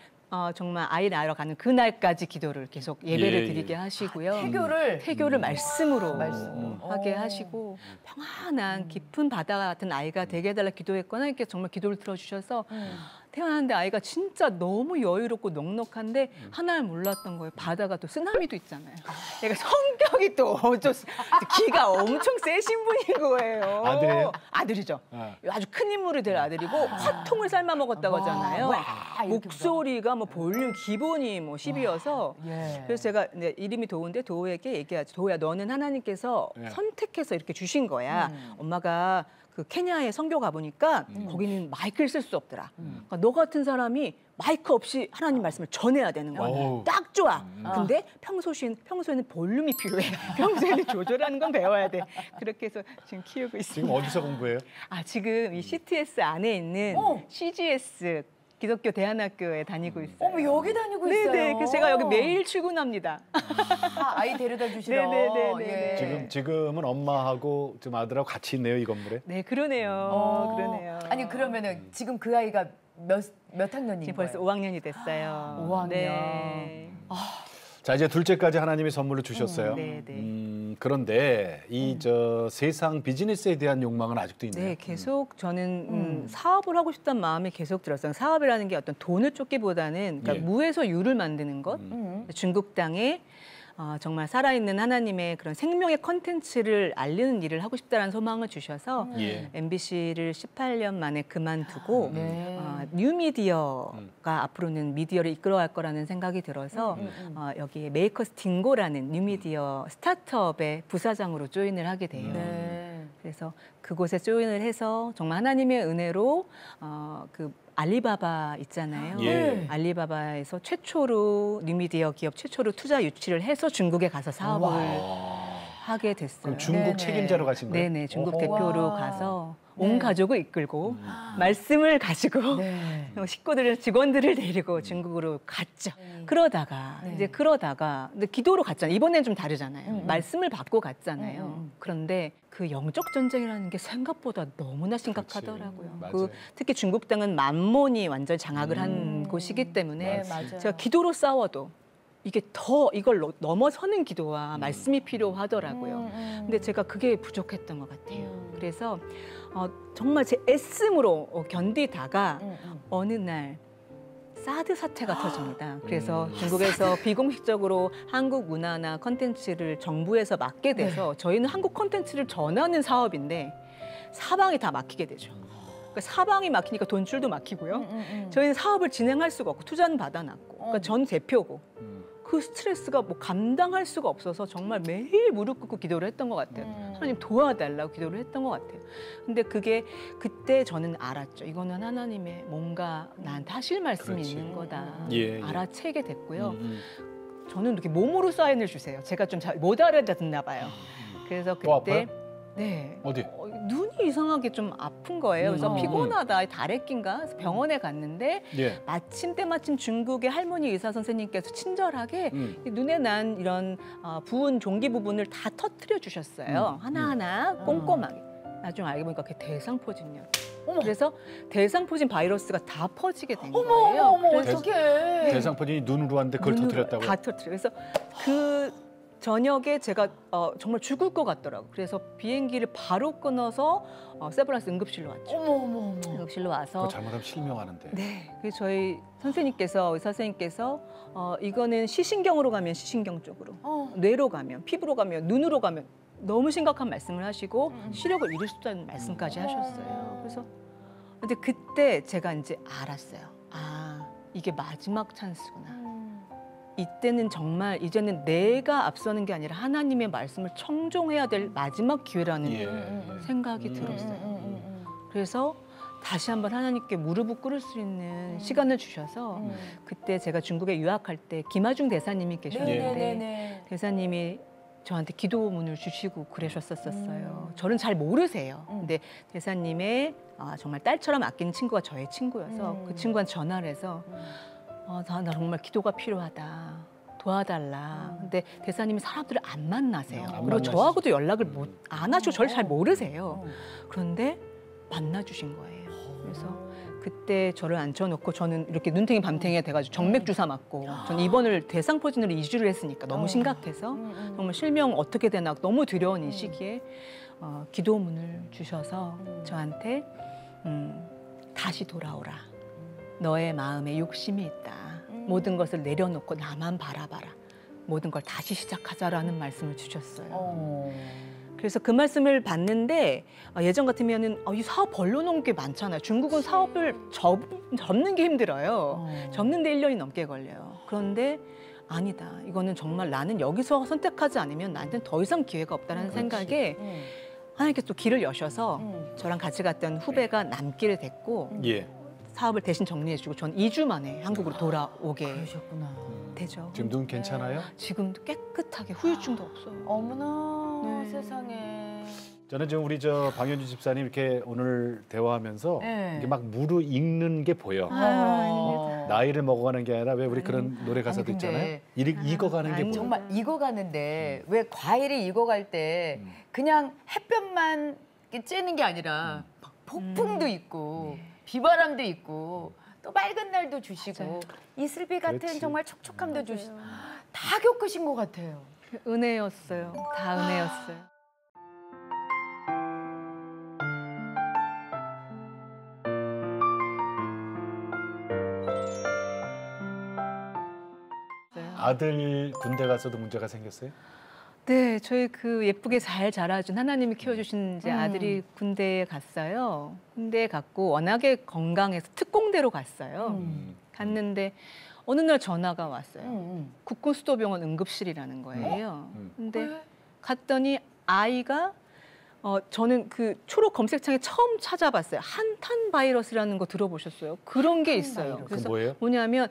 S3: 정말 아이 낳으러 가는 그날까지 기도를 계속 예배를
S1: 예,
S3: 드리게
S1: 예.
S3: 하시고요.
S2: 태교를
S3: 말씀으로
S2: 말씀.
S3: 하게 하시고 평안한 깊은 바다 같은 아이가 되게 해달라 기도했거나 이렇게 정말 기도를 들어주셔서 태어났는데 아이가 진짜 너무 여유롭고 넉넉한데 하나를 몰랐던 거예요. 바다가 또 쓰나미도 있잖아요. 얘가 성격이 또 기가 엄청 세신 분인 거예요.
S1: 아들이에요?
S3: 아들이죠.
S1: 아.
S3: 아주 큰 인물이 될 아들이고 화통을 삶아 먹었다고 하잖아요.
S2: 와, 이렇게
S3: 목소리가 뭐 볼륨 기본이 뭐 10이어서
S2: 예.
S3: 그래서 제가 이제 이름이 도우인데 도우에게 얘기하죠. 도우야 너는 하나님께서
S1: 예.
S3: 선택해서 이렇게 주신 거야. 엄마가 그 케냐에 선교 가보니까 거기는 마이크를 쓸 수 없더라. 그러니까 너 같은 사람이 마이크 없이 하나님 말씀을 전해야 되는 거야.
S1: 어우.
S3: 딱 좋아. 근데 평소에는 볼륨이 필요해. 평소에는 조절하는 건 배워야 돼. 그렇게 해서 지금 키우고 있습니다.
S1: 지금 어디서 공부해요?
S3: 지금 이 CTS 안에 있는 CGS 기독교 대안학교에 다니고 있어요.
S2: 어머 여기 다니고 있어요.
S3: 네네. 그래서 제가 여기 매일 출근합니다.
S2: 아이 데려다 주시러.
S3: 네네네네.
S2: 예.
S1: 지금은 엄마하고 지금 아들하고 같이 있네요 이 건물에.
S3: 네, 그러네요. 그러네요.
S2: 아니 그러면은 지금 그 아이가 몇 학년인
S3: 지금
S2: 거예요?
S3: 벌써 5학년이 됐어요.
S2: 5학년.
S3: 네.
S1: 자 이제 둘째까지 하나님이 선물로 주셨어요.
S3: 네.
S1: 그런데 이 세상 비즈니스에 대한 욕망은 아직도 있네요.
S3: 네, 계속 저는 사업을 하고 싶다는 마음이 계속 들었어요. 사업이라는 게 어떤 돈을 쫓기보다는 그러니까
S1: 예.
S3: 무에서 유를 만드는 것. 중국 땅에 정말 살아있는 하나님의 그런 생명의 컨텐츠를 알리는 일을 하고 싶다는 소망을 주셔서
S1: 예.
S3: MBC를 18년 만에 그만두고
S2: 네.
S3: 뉴미디어가 앞으로는 미디어를 이끌어갈 거라는 생각이 들어서 여기에 메이커스 딩고라는 뉴미디어 스타트업의 부사장으로 조인을 하게 돼요.
S2: 네.
S3: 그래서 그곳에 조인을 해서 정말 하나님의 은혜로 그 알리바바 있잖아요.
S1: 예.
S3: 알리바바에서 최초로 뉴미디어 기업 최초로 투자 유치를 해서 중국에 가서 사업을 하게 됐어요.
S1: 그럼 중국
S2: 네네.
S1: 책임자로 가신 거예요?
S3: 네네, 중국
S1: 오호.
S3: 대표로
S2: 와.
S3: 가서
S2: 네.
S3: 온 가족을 이끌고 말씀을 가지고
S2: 네.
S3: 식구들을 직원들을 데리고 중국으로 갔죠. 그러다가
S2: 네.
S3: 이제 근데 기도로 갔잖아요. 이번엔 좀 다르잖아요. 말씀을 받고 갔잖아요. 그런데 그 영적 전쟁이라는 게 생각보다 너무나 심각하더라고요.
S1: 맞아요.
S3: 특히 중국 땅은 만몬이 완전 장악을 한 곳이기 때문에
S2: 네, 맞아요.
S3: 제가 기도로 싸워도 이게 더 이걸 넘어서는 기도와 말씀이 필요하더라고요. 근데 제가 그게 부족했던 것 같아요. 그래서 정말 제 애씀으로 견디다가 어느 날 사드 사태가 터집니다. 그래서 중국에서 비공식적으로 한국 문화나 컨텐츠를 정부에서 맡게 돼서 저희는 한국 컨텐츠를 전하는 사업인데 사방이 다 막히게 되죠. 그러니까 사방이 막히니까 돈줄도 막히고요. 저희는 사업을 진행할 수가 없고 투자는 받아놨고 그러니까 전 대표고 그 스트레스가 뭐 감당할 수가 없어서 정말 매일 무릎 꿇고 기도를 했던 것 같아요. 하나님 도와달라고 기도를 했던 것 같아요. 근데 그때 저는 알았죠. 이거는 하나님의 뭔가 나한테 하실 말씀이
S1: 그렇지.
S3: 있는 거다.
S1: 예.
S3: 알아채게 됐고요. 저는 이렇게 몸으로 사인을 주세요. 제가 좀 잘 못 알아듣나 봐요. 그래서
S1: 또
S3: 그때
S1: 아파요?
S3: 네.
S1: 어디?
S3: 눈이 이상하게 좀 아픈 거예요. 그래서
S2: 음.
S3: 피곤하다, 다래끼인가? 그래서 병원에 갔는데
S1: 예.
S3: 때마침 중국의 할머니 의사 선생님께서 친절하게 눈에 난 이런 부은 종기 부분을 다 터뜨려 주셨어요. 하나하나 꼼꼼하게. 나중에 알고 보니까 그게 대상포진이었어요. 그래서 대상포진 바이러스가 다 퍼지게 된 거예요.
S2: 어머,
S3: 그래서
S2: 어떡해.
S1: 대상포진이 눈으로 왔는데 그걸
S3: 눈으로
S1: 터뜨렸다고요?
S3: 다 터뜨려. 그래서 그 저녁에 제가 정말 죽을 것 같더라고요. 그래서 비행기를 바로 끊어서 세브란스 응급실로 왔죠.
S2: 어머.
S3: 응급실로 와서
S1: 그거 잘못하면 실명하는데.
S3: 네, 그래서 저희 선생님께서 의사 선생님께서 이거는 시신경으로 가면 시신경 쪽으로, 뇌로 가면 피부로 가면 눈으로 가면 너무 심각한 말씀을 하시고 시력을 잃을 수 있다는 말씀까지 하셨어요. 그래서 근데 그때 제가 이제 알았어요. 아, 이게 마지막 찬스구나. 이때는 정말 이제는 내가 앞서는 게 아니라 하나님의 말씀을 청종해야 될 마지막 기회라는
S1: 예.
S3: 생각이 들었어요. 그래서 다시 한번 하나님께 무릎을 꿇을 수 있는 시간을 주셔서 그때 제가 중국에 유학할 때 김하중 대사님이 계셨는데
S2: 네네네.
S3: 대사님이 저한테 기도문을 주시고 그러셨었어요. 저는 잘 모르세요. 근데 대사님의 정말 딸처럼 아끼는 친구가 저의 친구여서 그 친구한테 전화를 해서 나 정말 기도가 필요하다. 도와달라. 근데 대사님이 사람들을 안 만나세요.
S1: 안
S3: 그리고
S1: 만나시죠.
S3: 저하고도 연락을 안 하시고 저를 잘 모르세요. 그런데 만나주신 거예요. 그래서 그때 저를 앉혀놓고 저는 이렇게 눈탱이 밤탱이가 돼가지고 정맥 주사 맞고 저는 입원을 대상포진으로 2주를 했으니까 너무 심각해서 정말 실명 어떻게 되나 너무 두려운 이 시기에 기도문을 주셔서 저한테 다시 돌아오라. 너의 마음에 욕심이 있다. 모든 것을 내려놓고 나만 바라봐라. 모든 걸 다시 시작하자라는 말씀을 주셨어요. 그래서 그 말씀을 받는데 예전 같으면은 이 사업 벌려놓은 게 많잖아요. 중국은 사업을 접는 게 힘들어요. 접는데 1년이 넘게 걸려요. 그런데 아니다. 이거는 정말 나는 여기서 선택하지 않으면 나한테는 더 이상 기회가 없다는 생각에 하나님께서 또 길을 여셔서 저랑 같이 갔던 후배가 남기를 됐고
S1: 예.
S3: 사업을 대신 정리해주고 전 2주 만에 한국으로 돌아오게
S2: 그러셨구나.
S3: 되죠.
S1: 지금 눈 괜찮아요?
S3: 지금도 깨끗하게 후유증도 없어요.
S2: 어머나
S3: 네.
S2: 세상에.
S1: 저는 지금 우리 방현주 집사님 이렇게 오늘 대화하면서
S2: 네.
S1: 이게 막 무르익는 게 보여. 나이를 먹어가는 게 아니라 왜 우리 그런 노래 가사도
S2: 근데
S1: 있잖아요. 익어가는 게
S3: 아니,
S1: 보여.
S2: 정말 익어가는데 왜 과일이 익어갈 때 그냥 햇볕만 이렇게 쬐는 게 아니라 막 폭풍도 있고 비바람도 있고 또 맑은 날도 주시고
S3: 맞아요.
S2: 이슬비 같은
S1: 그렇지.
S2: 정말 촉촉함도 주시고 다 겪으신 것 같아요.
S3: 은혜였어요. 다 은혜였어요.
S1: 아들 군대 가서도 문제가 생겼어요?
S3: 네, 저희 그 예쁘게 잘 자라준 하나님이 키워주신 이제 아들이 군대에 갔어요. 군대에 갔고 워낙에 건강해서 특공대로 갔어요. 갔는데 어느 날 전화가 왔어요. 국군수도병원 응급실이라는 거예요. 근데 갔더니 아이가 저는 그 초록 검색창에 처음 찾아봤어요. 한탄 바이러스라는 거 들어보셨어요? 그런 게 있어요.
S1: 그
S3: 그래서
S1: 뭐예요?
S3: 뭐냐면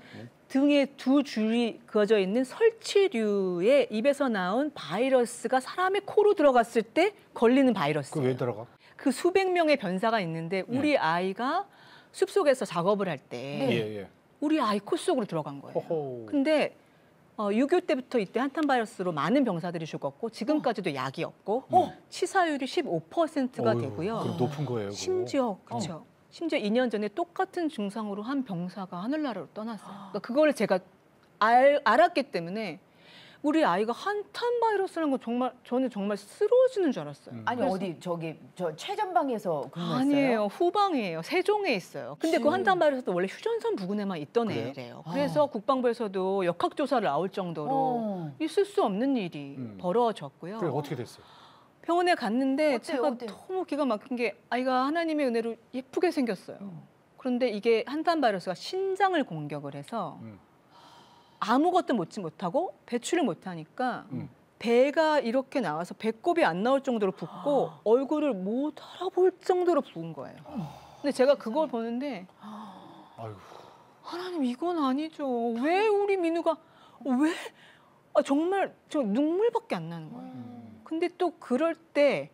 S3: 등에 두 줄이 그어져 있는 설치류의 입에서 나온 바이러스가 사람의 코로 들어갔을 때 걸리는 바이러스.
S1: 그 왜 들어가?
S3: 그 수백 명의 변사가 있는데 우리 아이가 숲속에서 작업을 할 때
S1: 예.
S3: 우리 아이 코 속으로 들어간 거예요.
S1: 호호.
S3: 근데 6.25 때부터 이때 한탄 바이러스로 많은 병사들이 죽었고 지금까지도 약이 없고 치사율이 15%가 되고요.
S1: 그럼 높은 거예요. 그거.
S3: 심지어 그렇죠. 심지어 2년 전에 똑같은 증상으로 한 병사가 하늘나라로 떠났어요. 그러니까 그걸 제가 알았기 때문에 우리 아이가 한탄 바이러스라는 건 저는 정말 쓰러지는 줄 알았어요.
S2: 아니
S3: 그래서
S2: 어디 저 최전방에서 근무했어요?
S3: 아니에요. 후방이에요. 세종에 있어요. 근데 그 한탄 바이러스도 원래 휴전선 부근에만 있던
S1: 그래요?
S3: 애래요. 그래서 국방부에서도 역학조사를 나올 정도로 있을 수 없는 일이 벌어졌고요.
S1: 그래 어떻게 됐어요?
S3: 병원에 갔는데
S2: 어때요?
S3: 제가
S2: 어때요?
S3: 너무 기가 막힌 게 아이가 하나님의 은혜로 예쁘게 생겼어요. 그런데 이게 한탄 바이러스가 신장을 공격을 해서 아무것도 먹지 못하고 배출을 못하니까 배가 이렇게 나와서 배꼽이 안 나올 정도로 붓고 얼굴을 못 알아볼 정도로 부은 거예요. 근데 제가 그걸 보는데
S1: 아이고.
S3: 하나님 이건 아니죠. 왜 우리 민우가 왜 정말 저 눈물밖에 안 나는 거예요. 근데 또 그럴 때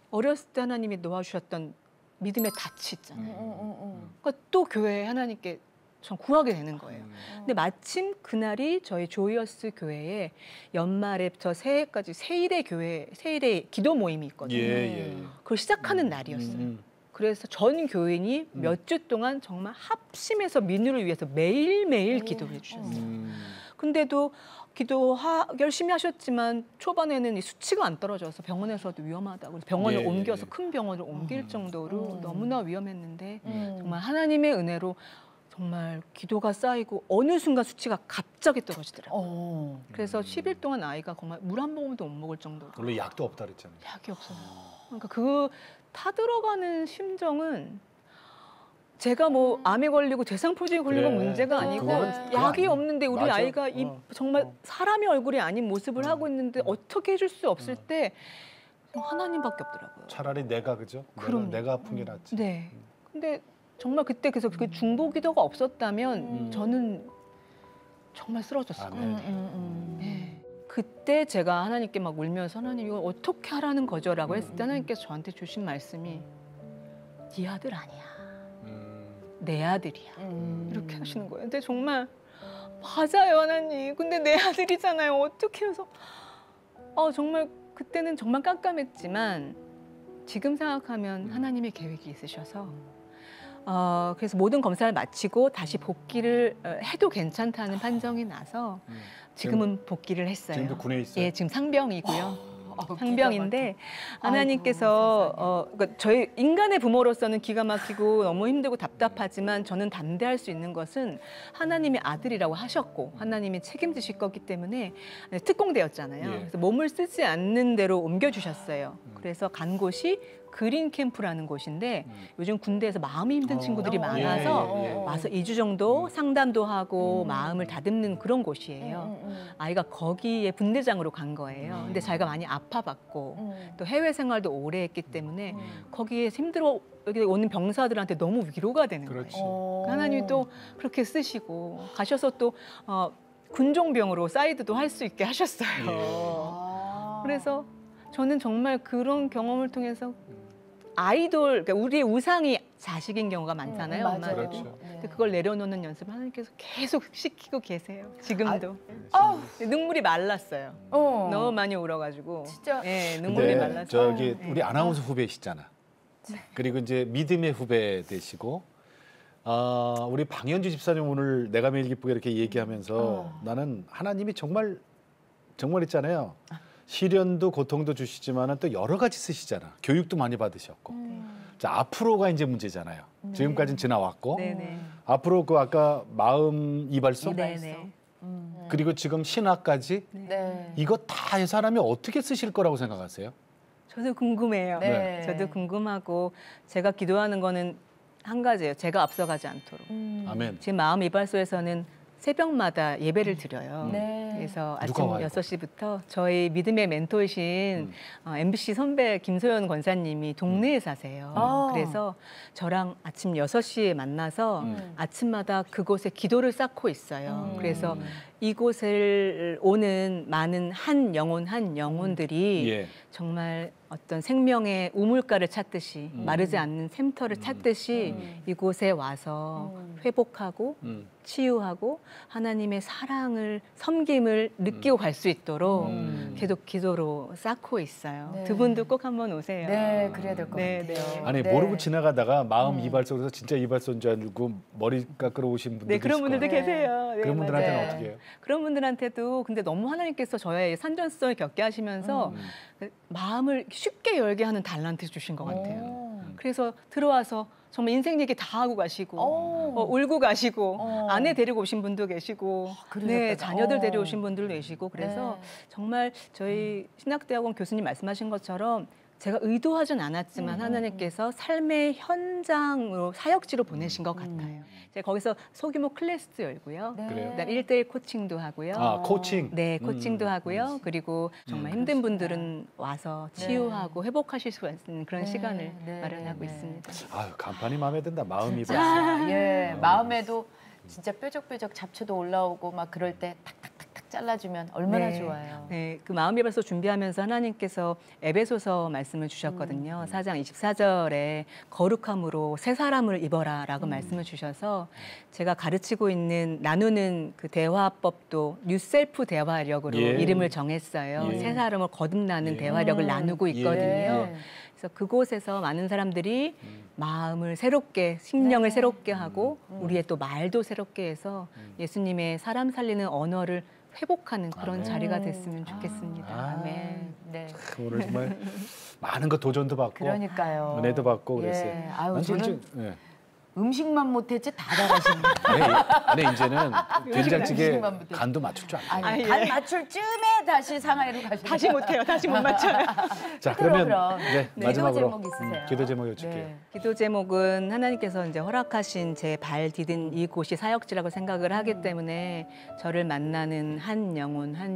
S3: 어렸을 때 하나님이 놓아주셨던 믿음의 닻이 있잖아요. 그러니까 또 교회에 하나님께 전 구하게 되는 거예요. 근데 마침 그날이 저희 조이어스 교회에 연말에부터 새해까지 세일의 기도 모임이 있거든요.
S1: 예.
S3: 그걸 시작하는 날이었어요. 그래서 전 교인이 몇 주 동안 정말 합심해서 민우를 위해서 매일매일 기도해 주셨어요. 근데도 열심히 하셨지만 초반에는 이 수치가 안 떨어져서 병원에서도 위험하다고 그래서 병원을 옮겨서 큰 병원을 옮길 정도로 너무나 위험했는데 정말 하나님의 은혜로 정말 기도가 쌓이고 어느 순간 수치가 갑자기 떨어지더라고요. 그래서 10일 동안 아이가 정말 물 한 모금도 못 먹을 정도로
S1: 원래 약도 없다 그랬잖아요.
S3: 약이 없어요. 그러니까 그 타들어가는 심정은 제가 뭐 암에 걸리고 대상포진에 걸린 건
S1: 그래.
S3: 문제가 아니고
S1: 그건
S3: 약이
S1: 아니야.
S3: 없는데 우리
S1: 맞아.
S3: 아이가 정말 사람의 얼굴이 아닌 모습을 하고 있는데 어떻게 해줄 수 없을 때 하나님밖에 없더라고요.
S1: 차라리 내가 그죠?
S3: 그럼요.
S1: 내가 아픈 게 낫지.
S3: 네. 근데 정말 그때 그래서 그 중보기도가 없었다면 저는 정말 쓰러졌을 거예요. 네. 그때 제가 하나님께 막 울면서 하나님 이거 어떻게 하라는 거죠라고 했을 때 하나님께서 저한테 주신 말씀이 네 아들 아니야. 내 아들이야. 이렇게 하시는 거예요. 근데 정말 맞아요 하나님. 근데 내 아들이잖아요. 어떻게 해서 정말 그때는 정말 깜깜했지만 지금 생각하면 하나님의 계획이 있으셔서 그래서 모든 검사를 마치고 다시 복귀를 해도 괜찮다는 판정이 나서 지금은 복귀를 했어요.
S1: 지금도 군에 있어요?
S3: 예, 지금 상병이고요. 상병인데 하나님께서 그러니까 저희 인간의 부모로서는 기가 막히고 너무 힘들고 답답하지만 저는 담대할 수 있는 것은 하나님의 아들이라고 하셨고 하나님이 책임지실 거기 때문에 특공대였잖아요. 그래서 몸을 쓰지 않는 대로 옮겨주셨어요. 그래서 간 곳이 그린 캠프라는 곳인데 요즘 군대에서 마음이 힘든 친구들이 많아서 와서 2주 정도 상담도 하고 마음을 다듬는 그런 곳이에요. 아이가 거기에 분대장으로 간 거예요. 근데 자기가 많이 아파봤고 또 해외 생활도 오래 했기 때문에 거기에 힘들어 여기 오는 병사들한테 너무 위로가 되는
S1: 그렇지.
S3: 거예요. 하나님이 또 그렇게 쓰시고 가셔서 또 군종병으로 사이드도 할 수 있게 하셨어요. 그래서 저는 정말 그런 경험을 통해서 아이돌, 그러니까 우리의 우상이 자식인 경우가 많잖아요, 엄마들도.
S1: 그렇죠.
S3: 근데 그걸 내려놓는 연습을 하나님께서 계속 시키고 계세요, 지금도. 눈물이 말랐어요. 너무 많이 울어가지고.
S2: 진짜.
S3: 네, 눈물이
S1: 근데
S3: 말라서.
S1: 저기 우리 아나운서 후배시잖아. 그리고 이제 믿음의 후배 되시고 우리 방현주 집사님 오늘 내가 매일 기쁘게 이렇게 얘기하면서 나는 하나님이 정말 있잖아요. 시련도 고통도 주시지만은 또 여러 가지 쓰시잖아. 교육도 많이 받으셨고. 자, 앞으로가 이제 문제잖아요. 지금까지는 지나왔고.
S3: 네네.
S1: 앞으로 그 아까 마음 이발소?
S3: 네네.
S1: 그리고 지금 신화까지
S2: 네.
S1: 이거 다 이 사람이 어떻게 쓰실 거라고 생각하세요?
S3: 저도 궁금해요.
S2: 네.
S3: 저도 궁금하고 제가 기도하는 거는 한 가지예요. 제가 앞서가지 않도록.
S1: 아멘.
S3: 제 마음 이발소에서는 새벽마다 예배를 드려요.
S2: 네.
S3: 그래서 아침
S1: 누가 와요?
S3: 6시부터 저희 믿음의 멘토이신 MBC 선배 김소연 권사님이 동네에 사세요.
S2: 아.
S3: 그래서 저랑 아침 6시에 만나서 아침마다 그곳에 기도를 쌓고 있어요. 그래서 이곳을 오는 많은 한 영혼들이
S1: 예.
S3: 정말 어떤 생명의 우물가를 찾듯이 마르지 않는 샘터를 찾듯이 이곳에 와서 회복하고 치유하고 하나님의 사랑을 섬김을 느끼고 갈 수 있도록 계속 기도로 쌓고 있어요.
S2: 네.
S3: 두 분도 꼭 한번 오세요.
S2: 네, 그래야 될 것
S3: 네,
S2: 같아요.
S1: 아니
S2: 네.
S1: 모르고 지나가다가 마음 이발소에서 진짜 이발소인 줄 알고 머리 깎으러 오신 분들
S3: 네, 그런 분들도
S2: 네.
S3: 계세요. 네,
S1: 그런 분들한테는
S2: 네.
S1: 어떻게 해요?
S3: 그런 분들한테도 근데 너무 하나님께서 저의 산전수전을 겪게 하시면서 마음을 쉽게 열게 하는 달란트 주신 것 같아요.
S2: 오.
S3: 그래서 들어와서 정말 인생 얘기 다 하고 가시고
S2: 오.
S3: 울고 가시고
S2: 어.
S3: 아내 데리고 오신 분도 계시고
S2: 그러셨구나.
S3: 네, 자녀들
S2: 어.
S3: 데려오신 분들도 계시고 그래서
S2: 네.
S3: 정말 저희 신학대학원 교수님 말씀하신 것처럼 제가 의도하진 않았지만 하나님께서 삶의 현장으로 사역지로 보내신 것 같아요. 제가 거기서 소규모 클래스도 열고요.
S2: 네.
S1: 그래요?
S3: 그다음 1대1 코칭도 하고요.
S1: 아 코칭.
S3: 네, 코칭도 하고요. 그리고 정말 힘든 분들은 와서
S2: 네.
S3: 치유하고 회복하실 수 있는 그런
S2: 네,
S3: 시간을
S2: 네,
S3: 마련하고
S2: 네.
S3: 있습니다.
S1: 아유 간판이 마음에 든다. 마음 이발소.
S2: 자, 예, 마음에도 진짜 뾰족뾰족 잡초도 올라오고 막 그럴 때 탁탁탁탁 잘라주면 얼마나
S3: 네.
S2: 좋아요.
S3: 네, 그 마음이발소 준비하면서 하나님께서 에베소서 말씀을 주셨거든요. 4장 24절에 거룩함으로 새 사람을 입어라라고 말씀을 주셔서 제가 가르치고 있는 나누는 그 대화법도 뉴셀프 대화력으로
S1: 예.
S3: 이름을 정했어요.
S1: 예.
S3: 새 사람을 거듭나는
S1: 예.
S3: 대화력을 나누고 있거든요.
S2: 예.
S3: 그래서 그곳에서 많은 사람들이 마음을 새롭게, 심령을
S2: 네.
S3: 새롭게 하고 우리의 또 말도 새롭게 해서 예수님의 사람 살리는 언어를 회복하는 그런
S1: 아멘.
S3: 자리가 됐으면 좋겠습니다.
S1: 아.
S3: 아멘.
S2: 네.
S1: 오늘 정말 많은 거 도전도 받고
S2: 그러니까요.
S1: 은혜도 받고
S2: 예.
S1: 그랬어요.
S2: 아유,
S1: 난
S2: 저는
S1: 솔직히- 예.
S2: 음식만 못했지 다 잘하시는
S1: 아니 이제는 된장찌개
S2: 음식만 못해.
S1: 간도 맞출 줄 알아요.
S2: 아니,
S3: 아,
S2: 간
S3: 예.
S2: 맞출 쯤에 다시 상하이로 가시는
S3: 다시 못해요. 다시 못 맞춰요.
S1: 자
S2: 그럼,
S1: 그러면
S2: 네,
S1: 마지막으로
S2: 기도 제목 있으세요?
S1: 기도 제목 여쭐게요.
S2: 네.
S3: 기도 제목은 하나님께서 이제 허락하신 제 발 디딘 이곳이 사역지라고 생각을 하기 때문에 저를 만나는 한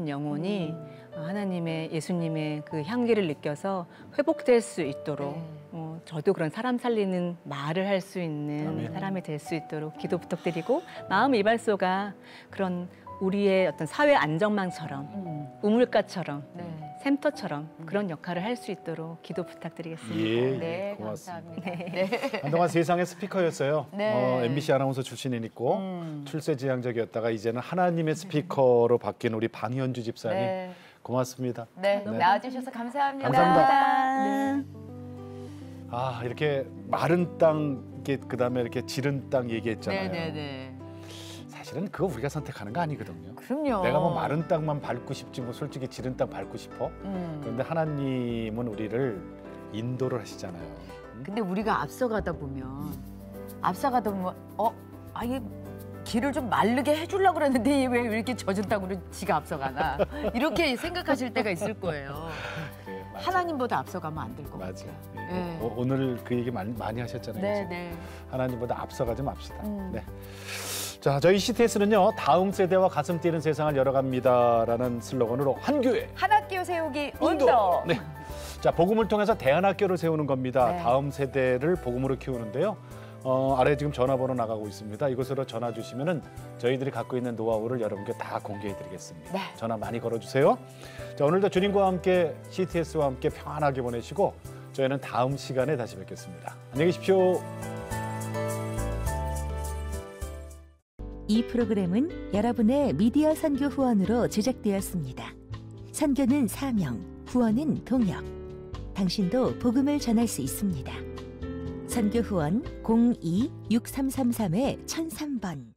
S3: 영혼이 하나님의 예수님의 그 향기를 느껴서 회복될 수 있도록
S2: 네.
S3: 저도 그런 사람 살리는 말을 할 수 있는
S1: 아멘.
S3: 사람이 될 수 있도록 기도 부탁드리고 마음 이발소가 그런 우리의 어떤 사회 안정망처럼 우물가처럼
S2: 네.
S3: 샘터처럼 그런 역할을 할 수 있도록 기도 부탁드리겠습니다.
S1: 예,
S2: 네,
S1: 고맙습니다.
S2: 감사합니다. 네.
S1: 한동안 세상의 스피커였어요.
S2: 네.
S1: MBC 아나운서 출신이니까 출세지향적이었다가 이제는 하나님의 스피커로 바뀐 우리 방현주 집사님
S2: 네.
S1: 고맙습니다.
S2: 네,
S1: 네.
S2: 나와주셔서 감사합니다.
S1: 감사합니다. 아 이렇게 마른 땅, 그다음에 이렇게 지른 땅 얘기했잖아요.
S2: 네네네.
S1: 사실은 그거 우리가 선택하는 거 아니거든요.
S2: 그럼요.
S1: 내가 뭐 마른 땅만 밟고 싶지 뭐 솔직히 지른 땅 밟고 싶어. 그런데 하나님은 우리를 인도를 하시잖아요.
S2: 근데 우리가 앞서가다 보면 이게 길을 좀 마르게 해주려고 그랬는데 왜 이렇게 젖은 땅으로 지가 앞서가나 이렇게 생각하실 때가 있을 거예요.
S1: 그래, 맞아.
S2: 하나님보다 앞서가면 안 될 것
S1: 맞아.
S2: 같아요.
S1: 네.
S2: 네.
S1: 오늘 그 얘기 많이 하셨잖아요.
S2: 네,
S1: 그죠?
S2: 네.
S1: 하나님보다 앞서가지 맙시다. 네. 자, 저희 CTS는요. 다음 세대와 가슴 뛰는 세상을 열어갑니다라는 슬로건으로 한 교회
S2: 한 학교 세우기 운동.
S1: 네. 자, 복음을 통해서 대안학교를 세우는 겁니다.
S2: 네.
S1: 다음 세대를 복음으로 키우는데요. 아래 지금 전화번호 나가고 있습니다. 이곳으로 전화 주시면은 저희들이 갖고 있는 노하우를 여러분께 다 공개해드리겠습니다.
S2: 네.
S1: 전화 많이 걸어주세요. 자, 오늘도 주님과 함께 CTS와 함께 평안하게 보내시고 저희는 다음 시간에 다시 뵙겠습니다. 안녕히 계십시오.
S4: 이 프로그램은 여러분의 미디어 선교 후원으로 제작되었습니다. 선교는 사명, 후원은 동역. 당신도 복음을 전할 수 있습니다. 선교 후원 02-6333-1003번